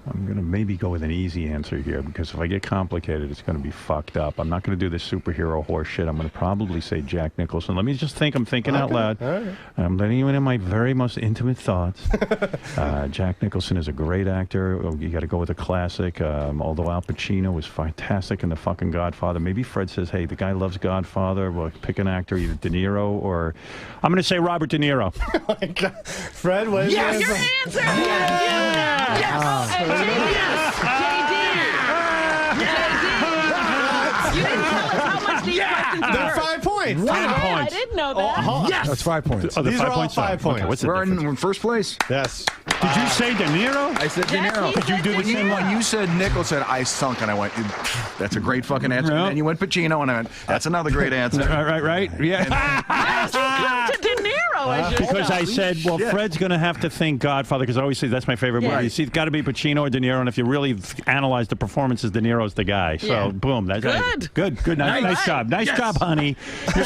I'm going to maybe go with an easy answer here because if I get complicated, it's going to be fucked up. I'm not going to do this superhero horse shit. I'm going to probably say Jack Nicholson. Let me just think. I'm thinking out loud. Right. I'm letting you in on my very most intimate thoughts. Jack Nicholson is a great actor. You got to go with a classic. Although Al Pacino was fantastic in The fucking Godfather. Maybe Fred says, hey, the guy loves Godfather. Well, pick an actor, either De Niro or... I'm going to say Robert De Niro. Oh my God. Fred, what is Your your answer! Yes! Yes! JD! You didn't tell us how much these questions were. They're 5 points. Oh, I points. didn't know that. Yes. That's 5 points. Oh, the These 5 are all points. 5 points. Okay, what's the We're difference? in first place. Yes. Did you say De Niro? I said De Yes, Niro. he said do the De same Niro. When you said Nichols, said I sunk, and I went, that's a great fucking answer. Yeah. And then you went Pacino, and I went, that's another great answer. Right. Yeah. Yes, you come to De Niro as your Because I stuff. said, well, Fred's going to have to think Godfather because I always say that's my favorite Yeah. movie. You see, it's got to be Pacino or De Niro, and if you really analyze the performances, De Niro's the guy. So, Yeah. boom. That's Good. Nice job. Nice job, honey. You're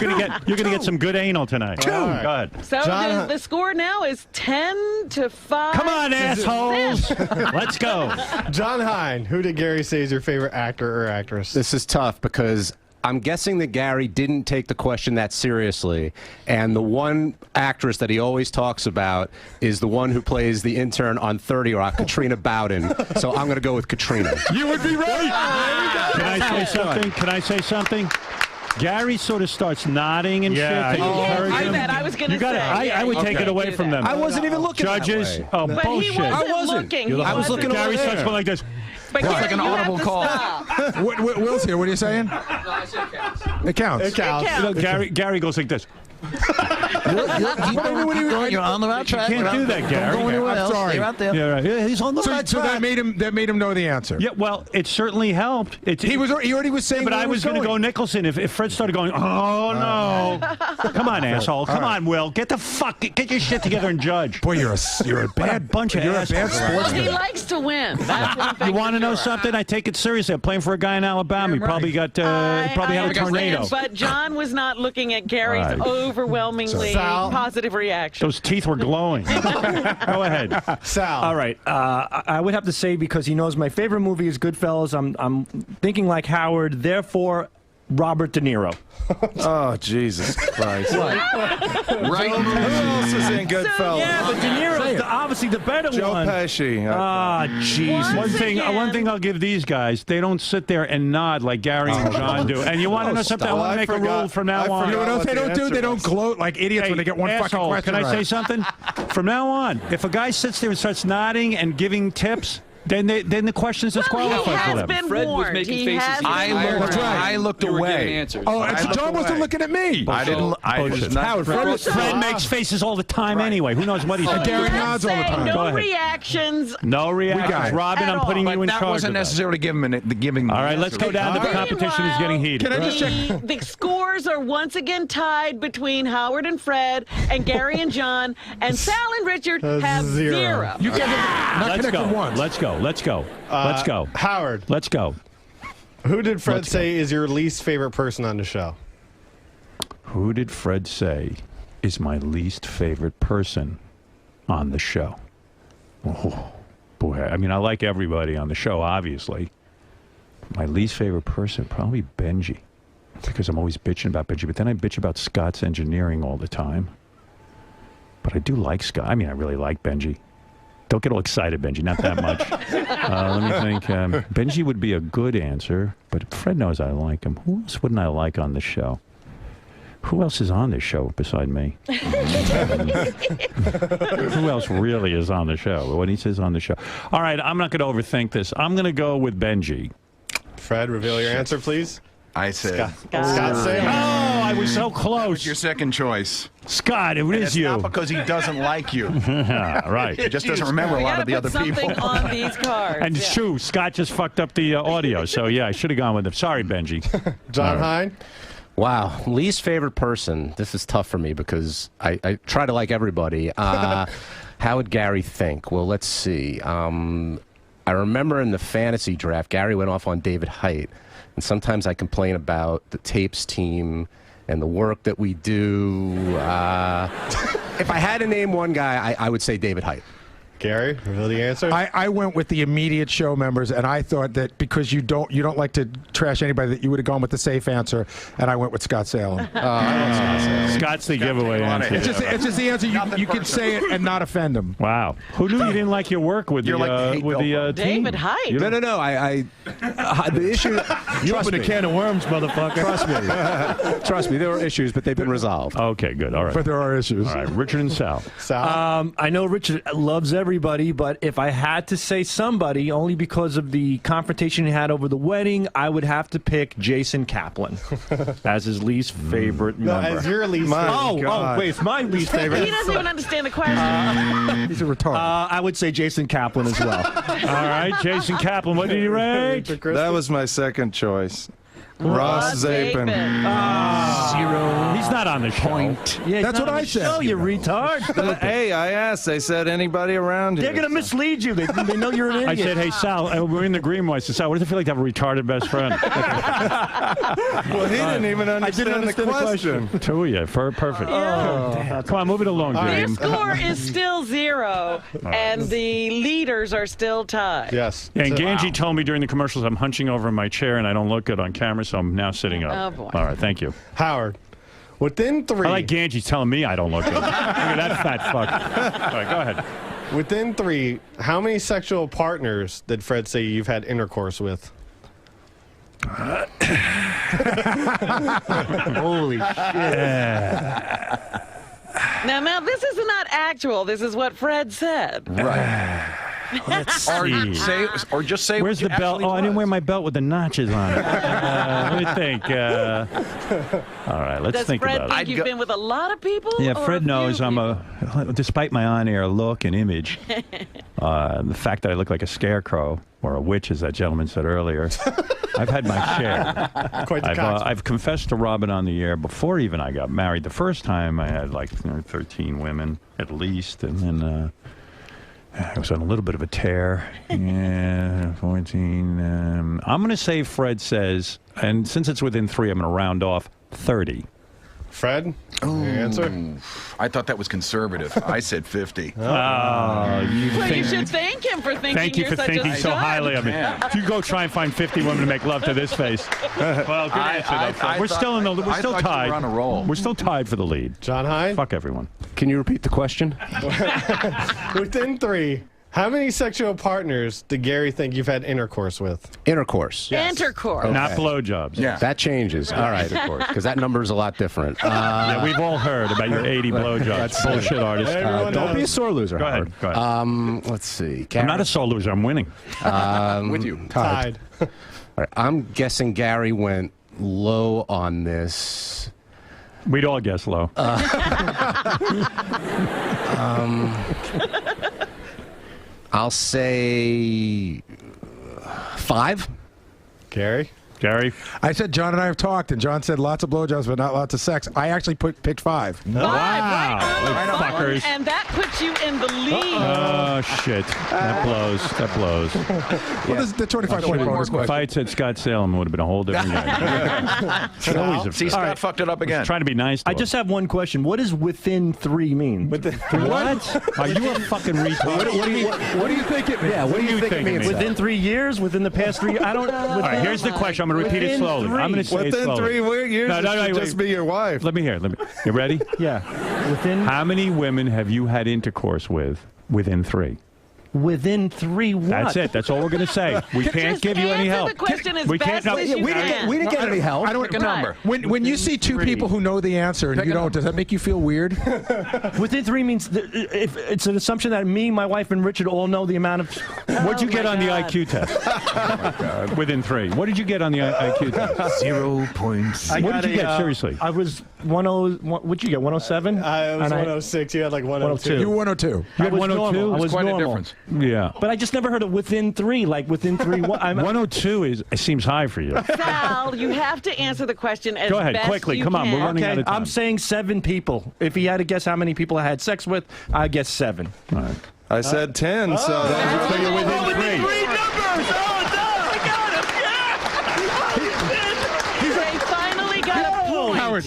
gonna get some good anal tonight. Go ahead. So John- the score now is 10-5. Come on, assholes. Let's go. John Hine, who did Gary say is your favorite actor or actress? This is tough because I'm guessing that Gary didn't take the question that seriously, and the one actress that he always talks about is the one who plays the intern on 30 Rock, Katrina Bowden. So I'm going to go with Katrina. You would be right. Can I say something? Can I say something? Gary sort of starts nodding and shit. To encourage I him. bet I was going to say. I would take it away from them. I wasn't even looking Judges. that way. Oh, But bullshit. he wasn't I wasn't. looking. I was looking Gary over starts there. going like this. But It's Gary, like an you have audible to call. stop. Will's here. What are you saying? It counts. It counts. You know, Gary goes like this. You're on the right track. You can't do that, Gary. Don't go anywhere I'm else. sorry. Stay right there. Yeah, right. Yeah, he's on the right So track. that made him know the answer. Yeah, well, it certainly helped. He already was saying. But where I he was going to go Nicholson if Fred started going. Oh no! Come on, asshole! Come on, Will. Get your shit together and judge. Boy, you're a bad bunch of You're a assholes. bad Well, sportsman. he likes to win. That's one thing You want to for know sure. something? I take it seriously. I'm playing for a guy in Alabama. He probably got probably had a tornado. But John was not looking at Gary's Right. overwhelmingly Sal. positive reaction. Those teeth were glowing. Go ahead. Sal. All right. I would have to say, because he knows my favorite movie is Goodfellas, I'm thinking like Howard, therefore Robert De Niro. Oh, Jesus Christ. Right. Who else is in Goodfellas? Yeah, but De Niro's obviously the better Joe one. Pesci. Ah, jeez. One thing I'll give these guys, they don't sit there and nod like Gary and John do. And you want to know something? I want to make a rule from now on. You know what else they don't do? They don't gloat like idiots when they get one fucking asshole, question can I say right. something? From now on, if a guy sits there and starts nodding and giving tips, then the question is disqualified he for has them. been Fred was warned. making He faces. has the been entire warned. time. I looked You were giving away. answers. Oh, I and looked John wasn't away. looking at me. I didn't. I was not. Howard, Fred makes faces all the time anyway. Who knows what he's doing? Gary Let's nods all the say time. No Go ahead. reactions. No got reactions. it. Robin, At I'm putting all. you But in that charge wasn't of that. necessarily giving. All right, let's go down to the competition is getting heated. Can I just check? The scores are once again tied between Howard and Fred and Gary and John, and Sal and Richard have zero. You can't not Let's connected go. once. Let's go. Let's go. Let's go. Howard, Let's go. who did Fred Let's go. say is your least favorite person on the show? Who did Fred say is my least favorite person on the show? Oh, boy. I mean, I like everybody on the show, obviously. My least favorite person, probably Benji, because I'm always bitching about Benji. But then I bitch about Scott's engineering all the time. But I do like Scott. I mean, I really like Benji. Don't get all excited, Benji. Not that much. Let me think. Benji would be a good answer, but Fred knows I like him. Who else wouldn't I like on the show? Who else is on this show beside me? Who else really is on the show? What he says on the show. All right, I'm not going to overthink this. I'm going to go with Benji. Fred, reveal your answer, please. I said. Scott Salem. Oh, I was so close. Your second choice. Scott, it is It's you. not because he doesn't like you. Right. He just doesn't remember a We lot gotta of the put other people. something on these cards. And it's true, Scott just fucked up the audio. So, yeah, I should have gone with him. Sorry, Benji. John Hine. Wow, least favorite person. This is tough for me because I try to like everybody. How would Gary think? Well, let's see. I remember in the fantasy draft, Gary went off on David Height. And sometimes I complain about the tapes team and the work that we do. If I had to name one guy, I would say David Height. Gary, reveal the answer. I went with the immediate show members, and I thought that because you don't like to trash anybody, that you would have gone with the safe answer, and I went with Scott Salem. Scott's the giveaway answer. It's just the answer. You can say it and not offend him. Wow. Who knew you didn't like your work with the team? David Height. No. The issue. You opened a can of worms, motherfucker. Trust me, there were issues, but they've been resolved. Okay, good. All right. But there are issues. All right, Richard and Sal. I know Richard loves everybody, but if I had to say somebody, only because of the confrontation he had over the wedding, I would have to pick Jason Kaplan as his least favorite member. As your least Oh, wait, it's my least favorite. He doesn't even understand the question. He's a retard. I would say Jason Kaplan as well. All right, Jason Kaplan, what did he rate? That was my second choice. Ross Zapin. Zero. He's not on the show. Yeah, That's what I said. Oh, you retard. Hey, I asked. They said anybody around here. They're going to mislead you. They know you're an idiot. I said, hey, Sal, we're in the green room. I said, Sal, what does it feel like to have a retarded best friend? Well, he didn't even understand the question. Two of you. Perfect. Come on, move it along, Their James. score is still 0, and the leaders are still tied. Yes. Yeah, and Ganji told me during the commercials I'm hunching over in my chair and I don't look good on camera. so I'm now sitting up. Oh, boy. All right, thank you. Howard, within 3. I like Ganji telling me I don't look good. Look at that fat fuck. All right, go ahead. Within 3, how many sexual partners did Fred say you've had intercourse with? Holy shit. Now, this is not actual. This is what Fred said. Right. Or just say. Where's the belt? Oh, I didn't wear my belt with the notches on it. Let me think. All right, let's think Fred about it. think you've been with a lot of people? Yeah, or Fred a knows few I'm despite my on-air look and image, the fact that I look like a scarecrow or a witch, as that gentleman said earlier, I've had my share. Quite the I've confessed to Robin on the air before even I got married. The first time I had like 13 women at least, and then I was on a little bit of a tear. Yeah, 14. I'm going to say Fred says, and since it's within 3, I'm going to round off 30. Fred? Your answer? I thought that was conservative. I said 50. Well, you should thank him for thinking Thank you you're for such thinking a so stud. highly of me. If you go try and find 50 women to make love to this face. Well, good answer, though, Fred. We're still tied. You were on a roll. We're still tied for the lead. John Hyde? Fuck everyone. Can you repeat the question? Within 3, how many sexual partners did Gary think you've had intercourse with? Intercourse. Intercourse. Okay. Not blowjobs. Yeah. That changes. All right, of course, because that number is a lot different. Yeah, we've all heard about your 80 blowjobs. That's Bullshit, artist. Don't be a sore loser. Go ahead. Howard. Go ahead. Let's see. I'm not a sore loser. I'm winning. With you. Tied. All right, I'm guessing Gary went low on this. We'd all guess low. I'll say 5. Gary? Gary? I said John and I have talked, and John said lots of blowjobs, but not lots of sex. I actually picked 5. Wow. Fuckers. And that puts you in the lead. Oh, shit. That blows. That blows. Well, this is the 25-point bonus If I question. had said Scott Salem, it would have been a whole different game. See, Scott fucked it up again. Trying to be nice to I just have one question. What does within 3 mean? What? Are you a fucking retard? What do you think it means? Yeah, what do you think it means? Within 3 years? Within the past 3 years? I don't. All right, here's the question. I'm going to repeat it slowly. I'm going to say it Within slowly. 3 years, it should just be your wife. Let me hear. You ready? Yeah. Within. How many women have you had intercourse with within 3? Within 3 what? That's it. That's all we're going to say. We can't Just give you any answer help. the question as We best can't. as you can. We didn't get any help. I don't Pick a number. When you see 2 people who know the answer and Pick you a don't, number. does that make you feel weird? Within 3 means if it's an assumption that me, my wife, and Richard all know the amount of. What'd you get my on the God. IQ test? Within 3. What did you get on the IQ test? 0 points. What did you get? Seriously. I was 10. What'd you get? 107. It was 106. You had like 102. You were 102. You had I was 102? normal. I was Quite a normal. difference. Yeah. But I just never heard of within 3. Like within 3. What? 102 it seems high for you. Sal, you have to answer the question as Go ahead, best quickly. you Come on, can. we're running out Okay, of time. I'm saying 7 people. If he had to guess how many people I had sex with, I guess 7. All right. I said 10, so that So you're within 3. numbers! Oh, no! I got him! They finally got a point. Howard,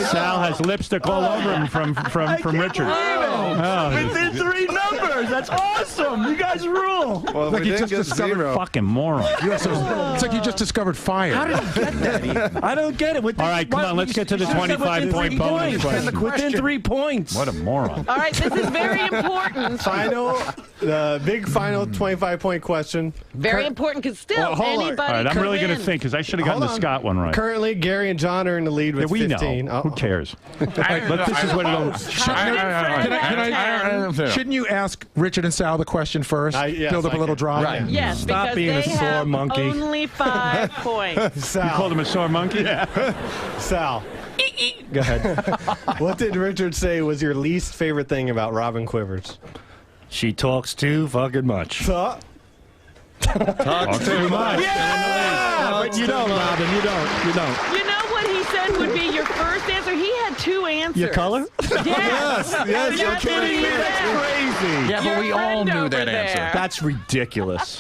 Sal has lipstick all over him from Richard. Oh, Within 3 numbers! That's awesome! You guys rule! well, like we you didn't just get discovered 0. fucking moron. it's like you just discovered fire. I don't get it. All right, come on, let's get to the 25-point bonus question. Within 3 points. What a moron. All right, this is very important. The big final 25-point question. Very important because still Well, hold on. anybody All right, I'm could really going to win. think because I should have gotten Hold the on. Scott one right. Currently, Gary and John are in the lead with Yeah, we 15. know. Who cares? But this is what it'll. Shouldn't you ask Richard and Sal the question first? Yes, Build up I a little can. drama. Right. Yes, Stop because being a they sore have monkey. only 5 points. Sal. You called him a sore monkey? Yeah. Sal. Go ahead. What did Richard say was your least favorite thing about Robin Quivers? She talks too fucking much. Huh? Talks too much. But you don't, Robin. You don't. You know what he said would be your first answer? He had 2 answers. Your color? Yes. Yes, you're That's what kidding he me. said. Crazy. Yeah, but Your we all friend knew over that there. answer. That's ridiculous.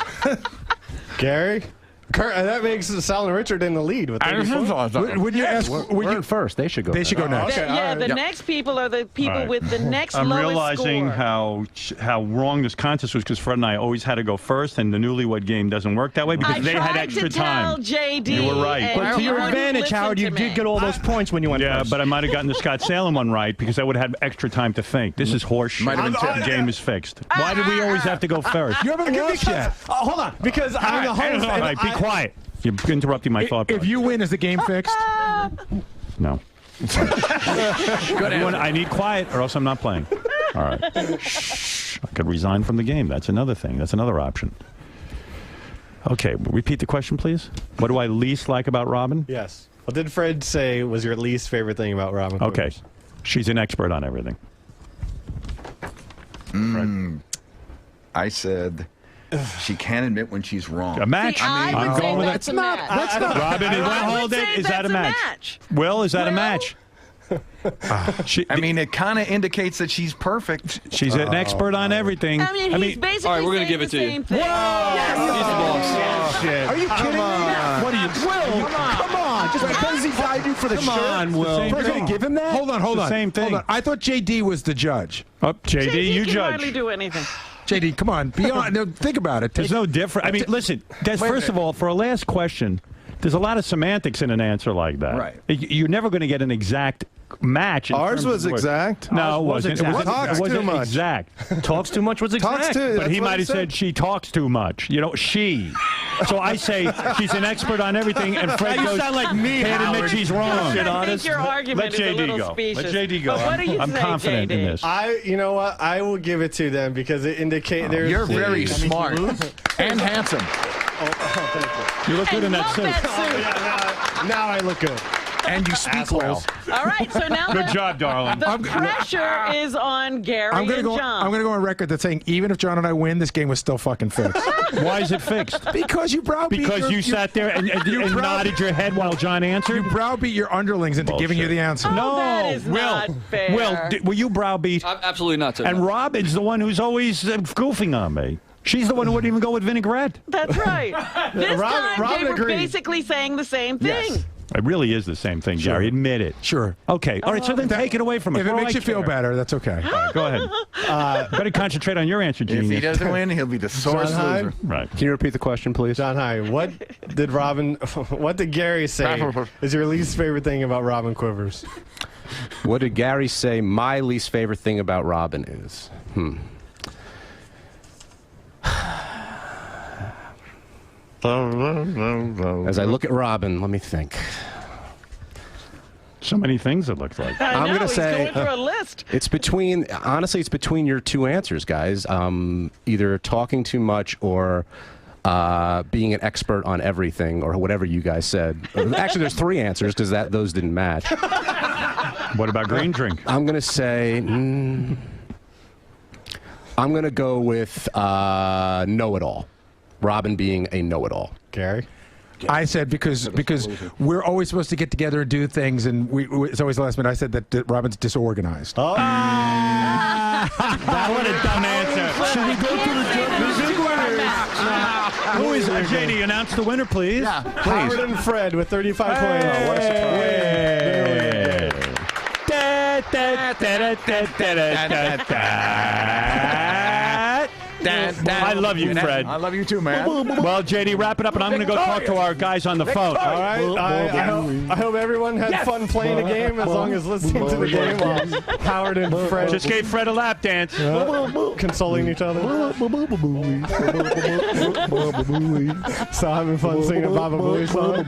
Gary? That makes Sal and Richard in the lead with 34. Would you ask? We're in first. They should go. They should go next. The next people are the people Right. with the next I'm lowest realizing score. how wrong this contest was because Fred and I always had to go first, and the Newlywed Game doesn't work that way because they had extra time. JD, You were right. and But to he your wouldn't advantage, listen Howard, to you me. did get all those points when you went Yeah, first. but I might have gotten the Scott Salem one right because I would have had extra time to think. This is horseshit. Might have been The game is fixed. Why did we always have to go first? You haven't lost yet. Hold on, because I'm the host. All right, be quiet. You're interrupting my thought. If you win, is the game fixed? No. I need quiet, or else I'm not playing. All right. Shh. I could resign from the game. That's another thing. That's another option. Okay. Repeat the question, please. What do I least like about Robin? Yes. What did Fred say was your least favorite thing about Robin? Okay. She's an expert on everything. I said she can't admit when she's wrong. A match. See, I would I'm say going with that's that. a match. That's not. Robin, hold it. Is that a match? Will, is that a match? I mean, it kind of indicates that she's perfect. She's an expert on everything. I mean, he's basically all right, we're gonna saying give it the to you. same thing. Shit. Are you kidding me? What are you? Will, come on. Just because he's eyed you for the shirt. Come on, Will. We're going to give him that? Hold on. It's the same thing. Hold on. I thought JD was the judge. Oh, JD, you can judge. hardly do anything. JD, come on. Beyond. No, think about it. There's no difference. I mean, listen, first of all, for a last question, there's a lot of semantics in an answer like that. Right. You're never going to get an exact match. in Ours terms was of words. exact. No, it was wasn't. exact. It Talks wasn't too much. exact. Talks too much was exact. Talks too. But he that's what might have said she talks too much. You know, she. So I say she's an expert on everything, and Fred You goes, sound like me, can't admit Howard. she's wrong. I think your argument Let is a JD little go. specious. Let JD go. But what do you I'm say, confident JD? in this. You know what? I will give it to them because it indicates there's. You're very smart and handsome. You look good in that Love suit. that suit. Now I look good. And you speak well. All right, so now Good job, darling. the pressure is on Gary I'm gonna and go. John. I'm gonna go on record that saying even if John and I win, this game was still fucking fixed. Why is it fixed? Because you browbeat. Because you sat there and nodded your head while John answered? You browbeat your underlings into giving you the answer. No, that is Will. not fair. Will, were you browbeat? Absolutely not. Sir. And Robin's the one who's always goofing on me. She's the one who wouldn't even go with vinaigrette. That's right. This time Robin they were agreed. basically saying the same thing. It really is the same thing, Gary. Admit it. Sure. Okay. All right. So then take it away from us. If it What do makes I you feel care? better, that's okay. All right, go ahead. Better concentrate on your answer, If genius. he doesn't win, he'll be the sorest John Hyde? loser. Right. Can you repeat the question, please? John High, what did Gary say is your least favorite thing about Robin Quivers? What did Gary say my least favorite thing about Robin is? As I look at Robin, let me think. So many things it looks like. I I'm know, gonna he's say- going through a list. It's between, honestly, it's between your two answers, guys. Either talking too much or being an expert on everything or whatever you guys said. Actually, there's three answers because those didn't match. What about green drink? I'm going to say, I'm going to go with know-it-all. Robin being a know-it-all. Gary? I said because we're always supposed to get together and do things, and it's always the last minute. I said that Robin's disorganized. Oh. What a dumb answer. Should we go to the Who is JD? Announce the winner, please. Yeah, Howard and Fred with 35 points. Hey. What a surprise. Da, da, da, da, da, da, da, da. I love you, Fred. I love you too, man. Well, JD, wrap it up, and I'm going to go talk to our guys on the phone. All right. I hope everyone had fun playing the game as long as listening to the game while Howard and Fred Just gave Fred a lap dance. consoling each other. So having fun singing a Baba Booey song.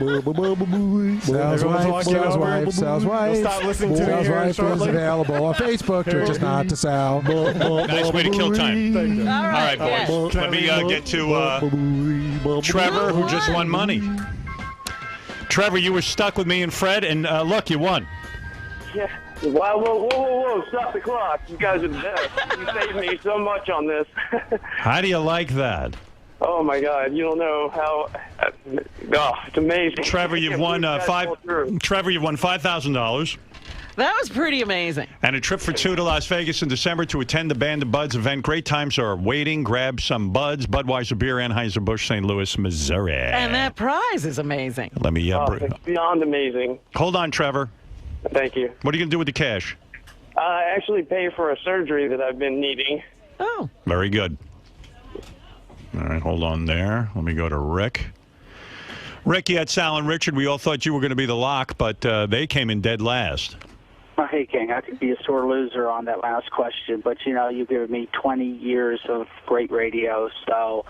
Sal's Everyone's wife, walking Sal's over. wife, Sal's wife. We'll stop listening to Sal's it here wife is shortly. available on Facebook, just not to Sal. Nice way to kill time. Thank you. All right, All right, boys. Let me get to Trevor, who just won money. Trevor, you were stuck with me and Fred, and look, you won. Yeah. Wow, whoa. Stop the clock. You guys are the best. You saved me so much on this. How do you like that? Oh, my God. You don't know how... it's amazing. Trevor, you've won Trevor, you've won $5,000. That was pretty amazing. And a trip for two to Las Vegas in December to attend the Band of Buds event. Great times are waiting. Grab some Buds, Budweiser beer, Anheuser-Busch, St. Louis, Missouri. And that prize is amazing. Let me... It's beyond amazing. Hold on, Trevor. Thank you. What are you going to do with the cash? I actually pay for a surgery that I've been needing. Oh. Very good. All right, hold on there. Let me go to Rick. Rick, you had Sal and Richard. We all thought you were going to be the lock, but they came in dead last. Well, hey, King, I could be a sore loser on that last question, but, you know, you've given me 20 years of great radio, so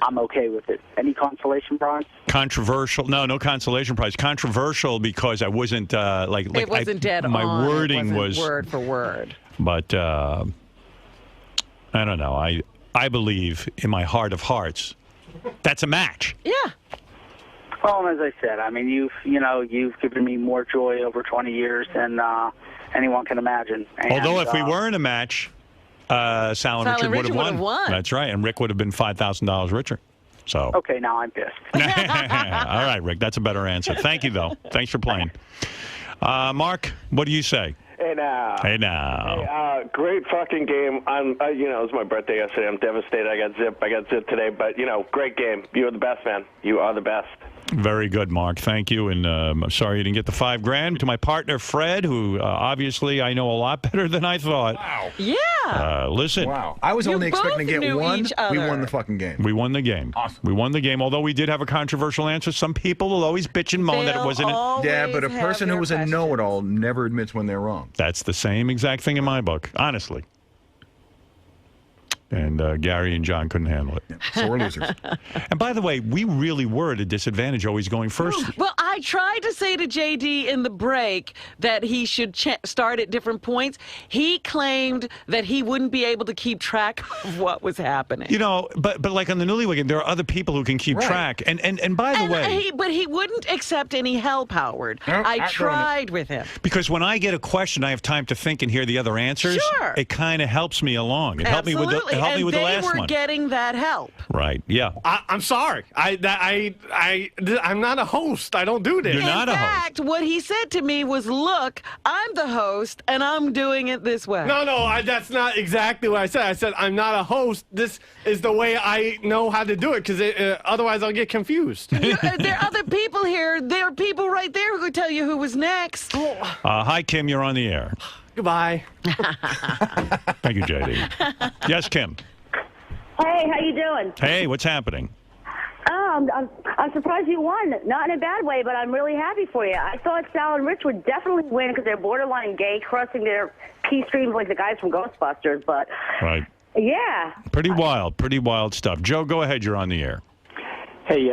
I'm okay with it. Any consolation prize? Controversial. No consolation prize. Controversial because I wasn't, it wasn't dead my on. wording It wasn't was... word for word. But, I don't know. I believe in my heart of hearts that's a match. Yeah. Well, as I said, I mean, you've given me more joy over 20 years than anyone can imagine. And, Although if we were in a match, Sal and Richard would have won. That's right, and Rick would have been $5,000 richer. So. Okay, now I'm pissed. All right, Rick, that's a better answer. Thank you, though. Thanks for playing. Mark, what do you say? Hey now. Hey now. Hey, great fucking game. It was my birthday yesterday. I'm devastated. I got zipped today, but great game. You are the best, man. You are the best. Very good, Mark. Thank you. And I'm sorry you didn't get the $5,000. To my partner, Fred, who obviously I know a lot better than I thought. Wow. Yeah. Listen. Wow. I was only expecting to get one. We won the fucking game. We won the game. Awesome. We won the game, although we did have a controversial answer. Some people will always bitch and moan that it wasn't. Yeah, but a person who was a know-it-all never admits when they're wrong. That's the same exact thing in my book, honestly. And Gary and John couldn't handle it. So we're losers. And by the way, we really were at a disadvantage always going first. Well, I tried to say to JD in the break that he should start at different points. He claimed that he wouldn't be able to keep track of what was happening. But like on the Newlyweird, there are other people who can keep track. And by the way... But he wouldn't accept any help, Howard. I tried with him. Because when I get a question, I have time to think and hear the other answers. Sure. It kind of helps me along. It helped me with the last one. They were getting that help. Right, yeah. I'm sorry. I'm not a host. I don't do this. You're not a host. In fact, what he said to me was, look, I'm the host, and I'm doing it this way. No, that's not exactly what I said. I said, I'm not a host. This is the way I know how to do it, because otherwise I'll get confused. There are other people here. There are people right there who could tell you who was next. Hi, Kim. You're on the air. Goodbye. Thank you, JD. Yes, Kim. Hey, how you doing? Hey, what's happening? I'm surprised you won. Not in a bad way, but I'm really happy for you. I thought Sal and Rich would definitely win because they're borderline gay, crossing their pee streams like the guys from Ghostbusters. But right, yeah, pretty wild stuff. Joe, go ahead. You're on the air. Hey,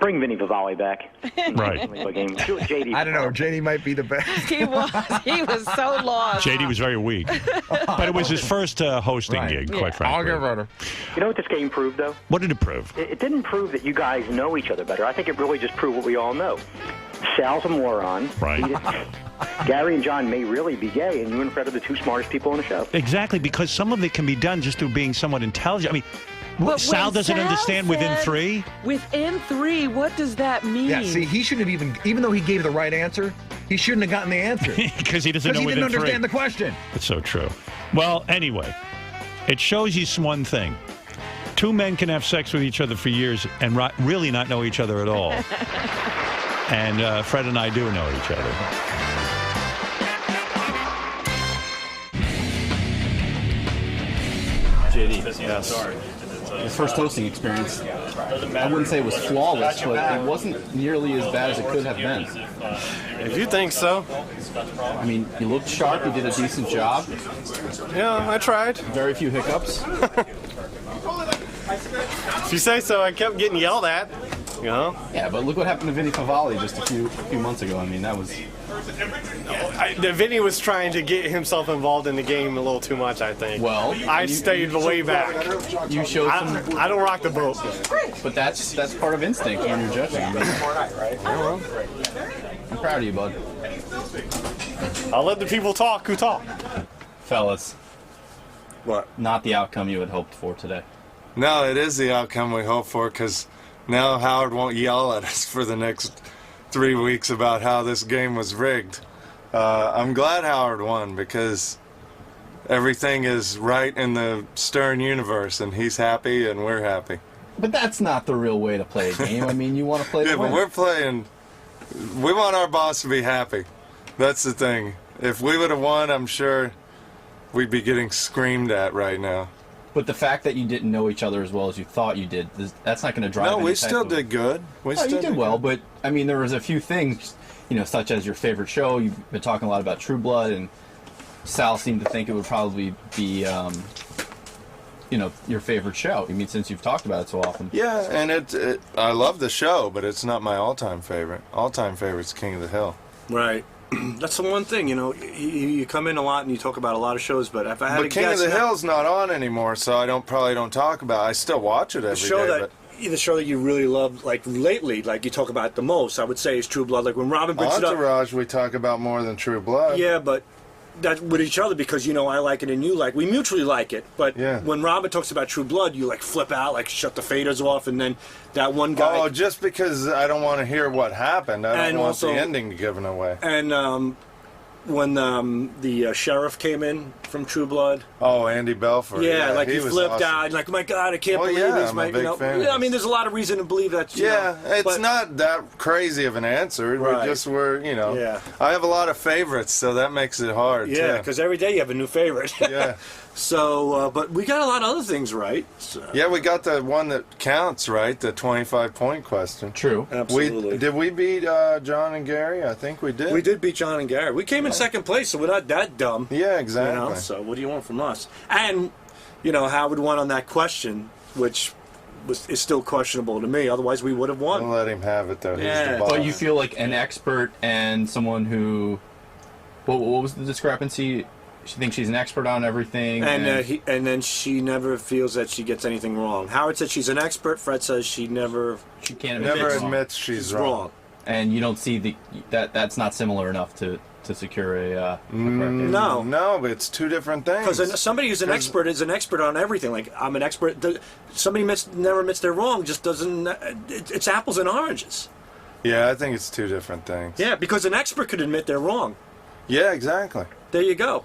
bring Vinny Vivalli back. Right. JD. I don't know. JD might be the best. He was so lost. JD was very weak. But it was his first hosting gig, quite frankly. I'll give it. You know what this game proved, though? What did it prove? It didn't prove that you guys know each other better. I think it really just proved what we all know. Sal's a moron. Right. Gary and John may really be gay, and you and Fred are the two smartest people on the show. Exactly, because some of it can be done just through being somewhat intelligent. I mean, Sal doesn't understand within 3? Within 3, what does that mean? Yeah, see, he shouldn't have even though he gave the right answer, he shouldn't have gotten the answer. Because he doesn't know within 3. Because he didn't understand the question. That's so true. Well, anyway, it shows you one thing. 2 men can have sex with each other for years and really not know each other at all. And Fred and I do know each other. JD, yes. The first hosting experience, I wouldn't say it was flawless, but it wasn't nearly as bad as it could have been. If you think so. I mean, you looked sharp, you did a decent job. Yeah, I tried. Very few hiccups. If you say so, I kept getting yelled at. You know? Yeah, but look what happened to Vinny Favali just a few months ago. I mean, that was... Vinny was trying to get himself involved in the game a little too much, I think. Well, I stayed way back. You showed some... I don't rock the boat. But that's part of instinct when you're judging. I mean, I'm proud of you, bud. I'll let the people talk who talk. Fellas. What? Not the outcome you had hoped for today. No, it is the outcome we hoped for, because now Howard won't yell at us for the next 3 weeks about how this game was rigged. I'm glad Howard won because everything is right in the Stern universe, and he's happy and we're happy. But that's not the real way to play a game. I mean, you want to play. Yeah, to but win. we're playing. We want our boss to be happy. That's the thing. If we would have won, I'm sure we'd be getting screamed at right now. But the fact that you didn't know each other as well as you thought you did, that's not going to drive. No, any we type still of- did good. We No, still you did well, but I mean, there was a few things, such as your favorite show. You've been talking a lot about True Blood, and Sal seemed to think it would probably be, your favorite show. I mean, since you've talked about it so often. Yeah, and I love the show, but it's not my all-time favorite. All-time favorite's King of the Hill. Right. That's the one thing, you come in a lot and you talk about a lot of shows, but if I had But to King guess, of the Hill's not on anymore, so I probably don't talk about it. I still watch it every day. the show that you really love, like lately, like you talk about the most, I would say is True Blood. Like when Robin brings it up. Entourage, we talk about more than True Blood. Yeah, but that's with each other because I like it and you like. We mutually like it, but when Robin talks about True Blood, you like flip out, like shut the faders off, and then that one guy. Oh, just because I don't want to hear what happened. I don't want also, the ending given away. And when the sheriff came in from True Blood. Oh, Andy Belfort. Yeah, like he was flipped awesome. out, like my God, I can't Well, believe yeah, he's I'm a big fan of Yeah, I mean, there's a lot of reason to believe that. It's not that crazy of an answer. Right. Yeah. I have a lot of favorites, so that makes it hard. Yeah, too. because every day you have a new favorite. Yeah. So, but we got a lot of other things right. So. Yeah, we got the one that counts, right? The 25-point question. True. Absolutely. Did we beat John and Gary? I think we did. We did beat John and Gary. We came in second place, so we're not that dumb. Yeah, exactly. So what do you want from us? And, Howard won on that question, which is still questionable to me. Otherwise, we would have won. We'll let him have it, though. Yeah. He's the boss. But you feel like an expert and someone who... What was the discrepancy? She thinks she's an expert on everything. And then she never feels that she gets anything wrong. Howard said she's an expert. Fred says she can't admits she's wrong. And you don't see that's not similar enough to secure a No, but it's two different things. Because somebody who's an expert is an expert on everything. Like I'm an expert. Somebody never admits they're wrong. Just doesn't. It's apples and oranges. Yeah, I think it's two different things. Yeah, because an expert could admit they're wrong. Yeah, exactly. There you go.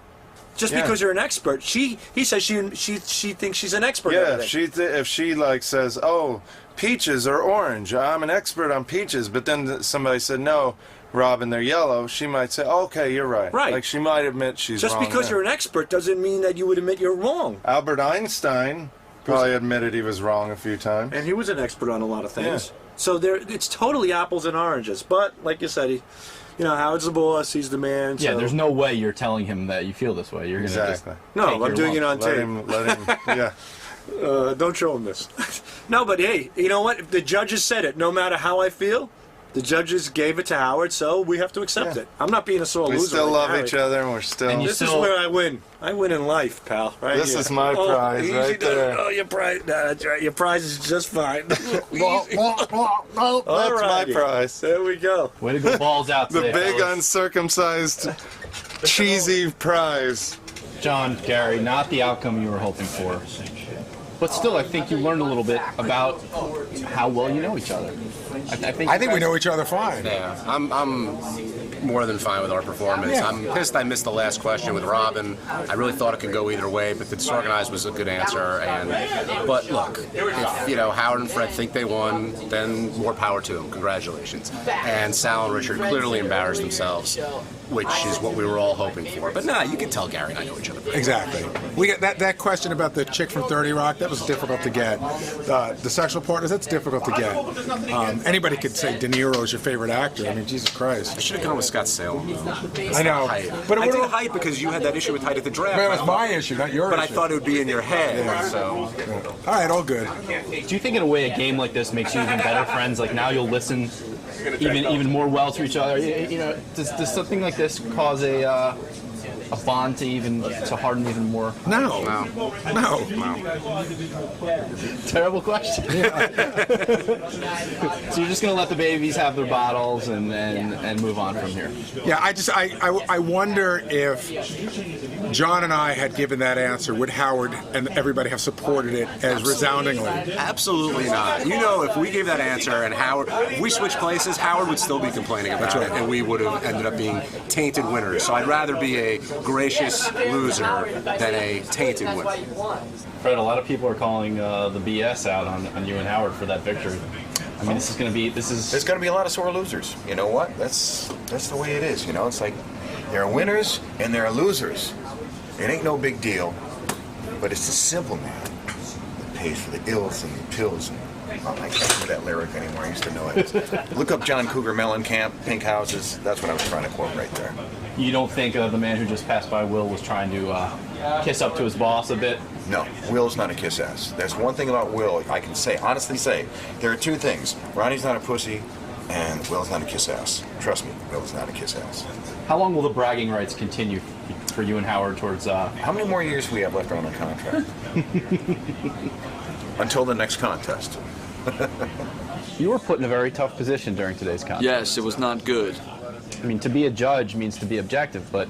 Just because you're an expert, he says she thinks she's an expert. Yeah, at if she like says, "Oh, peaches are orange. I'm an expert on peaches," but then somebody said, "No, Robin, they're yellow." She might say, "Okay, you're right." Right. Like she might admit she's just wrong. because there. you're an expert doesn't mean that you would admit you're wrong. Albert Einstein probably admitted he was wrong a few times, and he was an expert on a lot of things. Yeah. So it's totally apples and oranges. But like you said, Howard's the boss. He's the man. Yeah, so. there's no way you're telling him that you feel this way. You're gonna exactly. No, I'm doing it on tape. Let him. Yeah. Don't show him this. No, but hey, you know what? If the judges said it, no matter how I feel, the judges gave it to Howard, so we have to accept it. I'm not being a sore loser. We still like love each other, and we're still. And this is where I win. I win in life, pal. Right This here. is my prize easy right there. Oh, your prize. No, that's right. Your prize is just fine. That's my prize. There we go. Way to go, balls out The today, big fellas. uncircumcised, cheesy prize. John, Gary, not the outcome you were hoping for. But still, I think you learned a little bit about how well you know each other. I think we know each other fine. Yeah, I'm more than fine with our performance. Yeah. I'm pissed I missed the last question with Robin. I really thought it could go either way, but the disorganized was a good answer. But look, if Howard and Fred think they won, then more power to them. Congratulations. And Sal and Richard clearly embarrassed themselves, which is what we were all hoping for. But you can tell Gary and I know each other. Exactly. We get that question about the chick from 30 Rock. That was difficult to get. The sexual partners. That's difficult to get. Anybody could say De Niro is your favorite actor. I mean, Jesus Christ. I should have gone with Scott Salem. I know. But I did Height because you had that issue with Height at the draft. That was my issue, not yours. But I thought it would be in your head. Yeah. So. All right, all good. Do you think in a way a game like this makes you even better friends? Like now you'll listen even more well to each other. Does something like this cause a bond to harden even more? No. Terrible question. So you're just gonna let the babies have their bottles and move on from here? Yeah, I wonder if John and I had given that answer, would Howard and everybody have supported it as resoundingly? Absolutely not. You know, if we gave that answer and if we switched places, Howard would still be complaining about it, and we would have ended up being tainted winners. So I'd rather be a gracious loser than a tainted winner. Fred, a lot of people are calling the BS out on you and Howard for that victory. I mean, there's going to be a lot of sore losers. You know what? That's the way it is. You know, it's like there are winners and there are losers. It ain't no big deal, but it's the simple man that pays for the ills and the pills. I can't remember that lyric anymore. I used to know it. Look up John Cougar Mellencamp, Pink Houses. That's what I was trying to quote right there. You don't think the man who just passed by, Will, was trying to kiss up to his boss a bit? No, Will's not a kiss ass. There's one thing about Will I can honestly say. There are two things. Ronnie's not a pussy, and Will's not a kiss ass. Trust me, Will's not a kiss ass. How long will the bragging rights continue for you and Howard towards... How many more years do we have left on the contract? Until the next contest. You were put in a very tough position during today's contest. Yes, it was not good. I mean, to be a judge means to be objective, but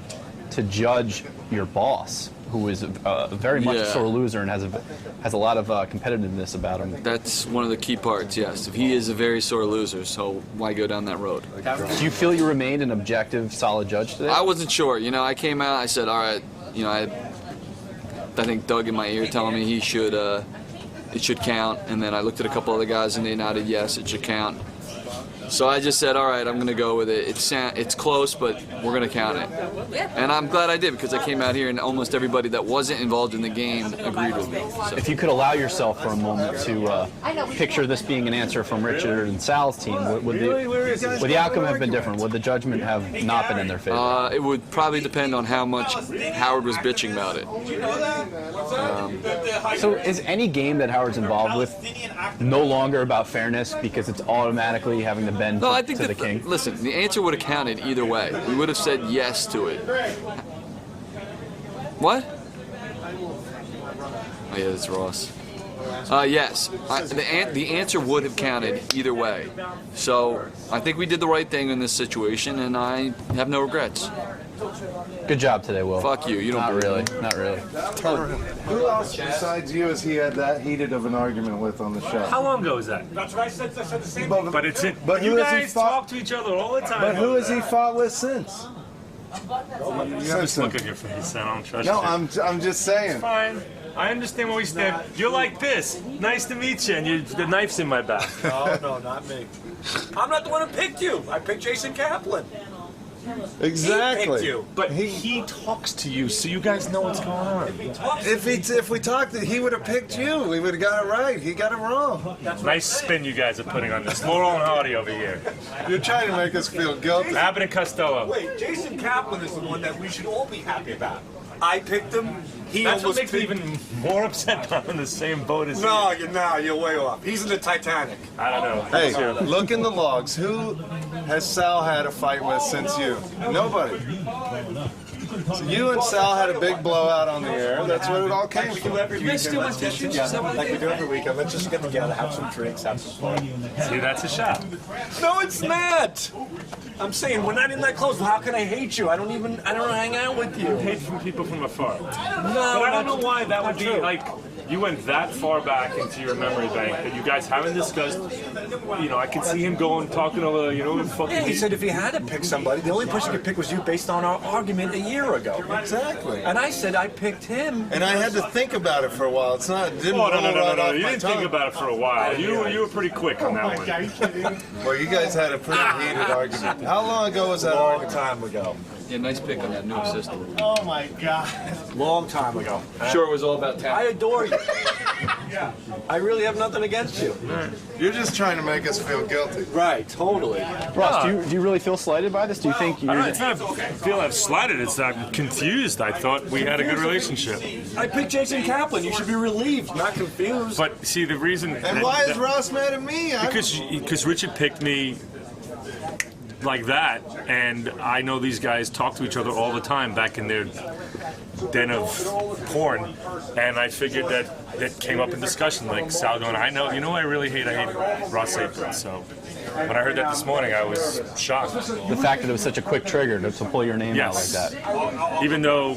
to judge your boss, who is very much a sore loser and has a lot of competitiveness about him. That's one of the key parts, yes. If he is a very sore loser, so why go down that road? Do you feel you remained an objective, solid judge today? I wasn't sure. You know, I came out, I said, all right, you know, I think Doug in my ear telling me it should count, and then I looked at a couple other guys and they nodded yes, it should count. So I just said, all right, I'm going to go with it. It's close, but we're going to count it. And I'm glad I did, because I came out here and almost everybody that wasn't involved in the game agreed with me. So. If you could allow yourself for a moment to picture this being an answer from Richard and Sal's team, would the outcome have been different? Would the judgment have not been in their favor? It would probably depend on how much Howard was bitching about it. So is any game that Howard's involved with no longer about fairness because it's automatically having to bend I think to the king? Listen, the answer would have counted either way. We would have said yes to it. What? Oh yeah, that's Ross. Yes, the answer would have counted either way. So I think we did the right thing in this situation, and I have no regrets. Good job today, Will. Fuck you. You don't. Not really. Not really. Who else besides you has he had that heated of an argument with on the show? How long ago was that? That's what I said. I said the same thing. But it's it. But you guys talk to each other all the time. But who has he fought with since? You just look at your face. I don't trust you. No, I'm just saying. It's fine. I understand where we stand. You're like this. Nice to meet you, and the knife's in my back. No, not me. I'm not the one who picked you. I picked Jason Kaplan. Exactly. He picked you. But he talks to you, so you guys know what's going on. If we talked, he would have picked you. We would have got it right. He got it wrong. Nice spin you guys are putting on this. Laurel and Hardy over here. You're trying to make us feel guilty. Abbott and Costello. Wait, Jason Kaplan is the one that we should all be happy about. I picked him. That's what makes me even more upset I'm in the same boat as you. You're way off. He's in the Titanic. I don't know. Hey, look in the logs. Who has Sal had a fight with since you? Nobody. So you and Sal had a big blowout on the air. That's what it all came from. You guys still want tissues? Like we do every weekend. Let's just get together, have some drinks, have some fun. See, that's a shot. No, it's not. I'm saying we're not in that close. How can I hate you? I don't hang out with you. Hate from people from afar. No, but I don't know why that would be like. You went that far back into your memory bank that you guys haven't discussed. You know, I could see him talking over. Yeah, he said if he had to pick somebody, the only person he could pick was you based on our argument a year ago. Exactly. And I said I picked him. And I had to think about it for a while. It's not. It didn't roll right off my tongue. You didn't think about it for a while. You were pretty quick on that one. Are you kidding? Well, you guys had a pretty heated argument. How long ago was that? Long time ago. Yeah, nice pick on that new assistant. Oh my God. Long time ago. Sure, it was all about talent. I adore you. Yeah. I really have nothing against you. You're just trying to make us feel guilty. Right, totally. Ross, do you really feel slighted by this? Do you think you're... It's not feel I'm slighted. It's I'm confused. I thought we had a good relationship. I picked Jason Kaplan. You should be relieved, not confused. But see, the reason... And why is Ross mad at me? Because Richard picked me like that, and I know these guys talk to each other all the time back in their den of porn, and I figured that came up in discussion, like Sal going, I know I really hate Ross Apron, so when I heard that this morning, I was shocked. The fact that it was such a quick trigger to pull your name out like that. Even though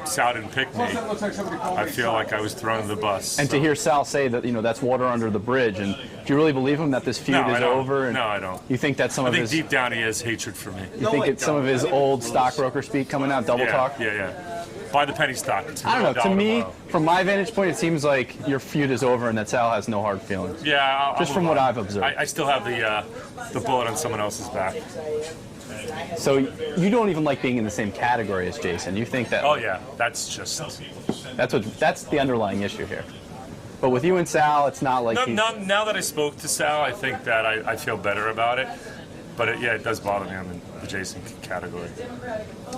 Sal didn't pick me, I feel like I was thrown to the bus. And to hear Sal say that, that's water under the bridge, and do you really believe him that this feud is over? And no, I don't. You think that I think deep down he has hatred for me. You think it's some of his old stockbroker speak coming out, double talk? Yeah. Buy the penny stock. I don't know. To me, from my vantage point, it seems like your feud is over and that Sal has no hard feelings. Yeah. Just from what I've observed. I still have the bullet on someone else's back. So you don't even like being in the same category as Jason. You think that? Oh yeah, that's the underlying issue here. But with you and Sal, it's not like now that I spoke to Sal, I think that I feel better about it. But it does bother me. I'm in the Jason category.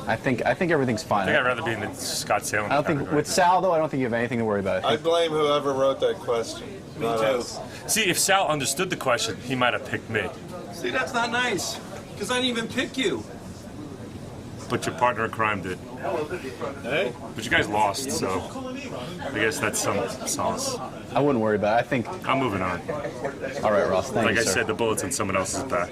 I think everything's fine. I think I'd rather be in the Scott Salem I don't think with Sal though. I don't think you have anything to worry about. I blame whoever wrote that question. Me too. See, if Sal understood the question, he might have picked me. See, that's not nice. Because I didn't even pick you. But your partner in crime did. Hey? But you guys lost, so I guess that's some sauce. I wouldn't worry about it. I think I'm moving on. All right, Ross. Thank you, Like I sir. said, the bullet's on someone else's back.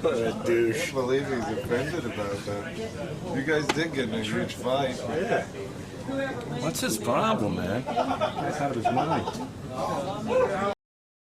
What a douche. I can't believe he's offended about that. You guys did get in a huge fight. What's his problem, man? He's out of his mind.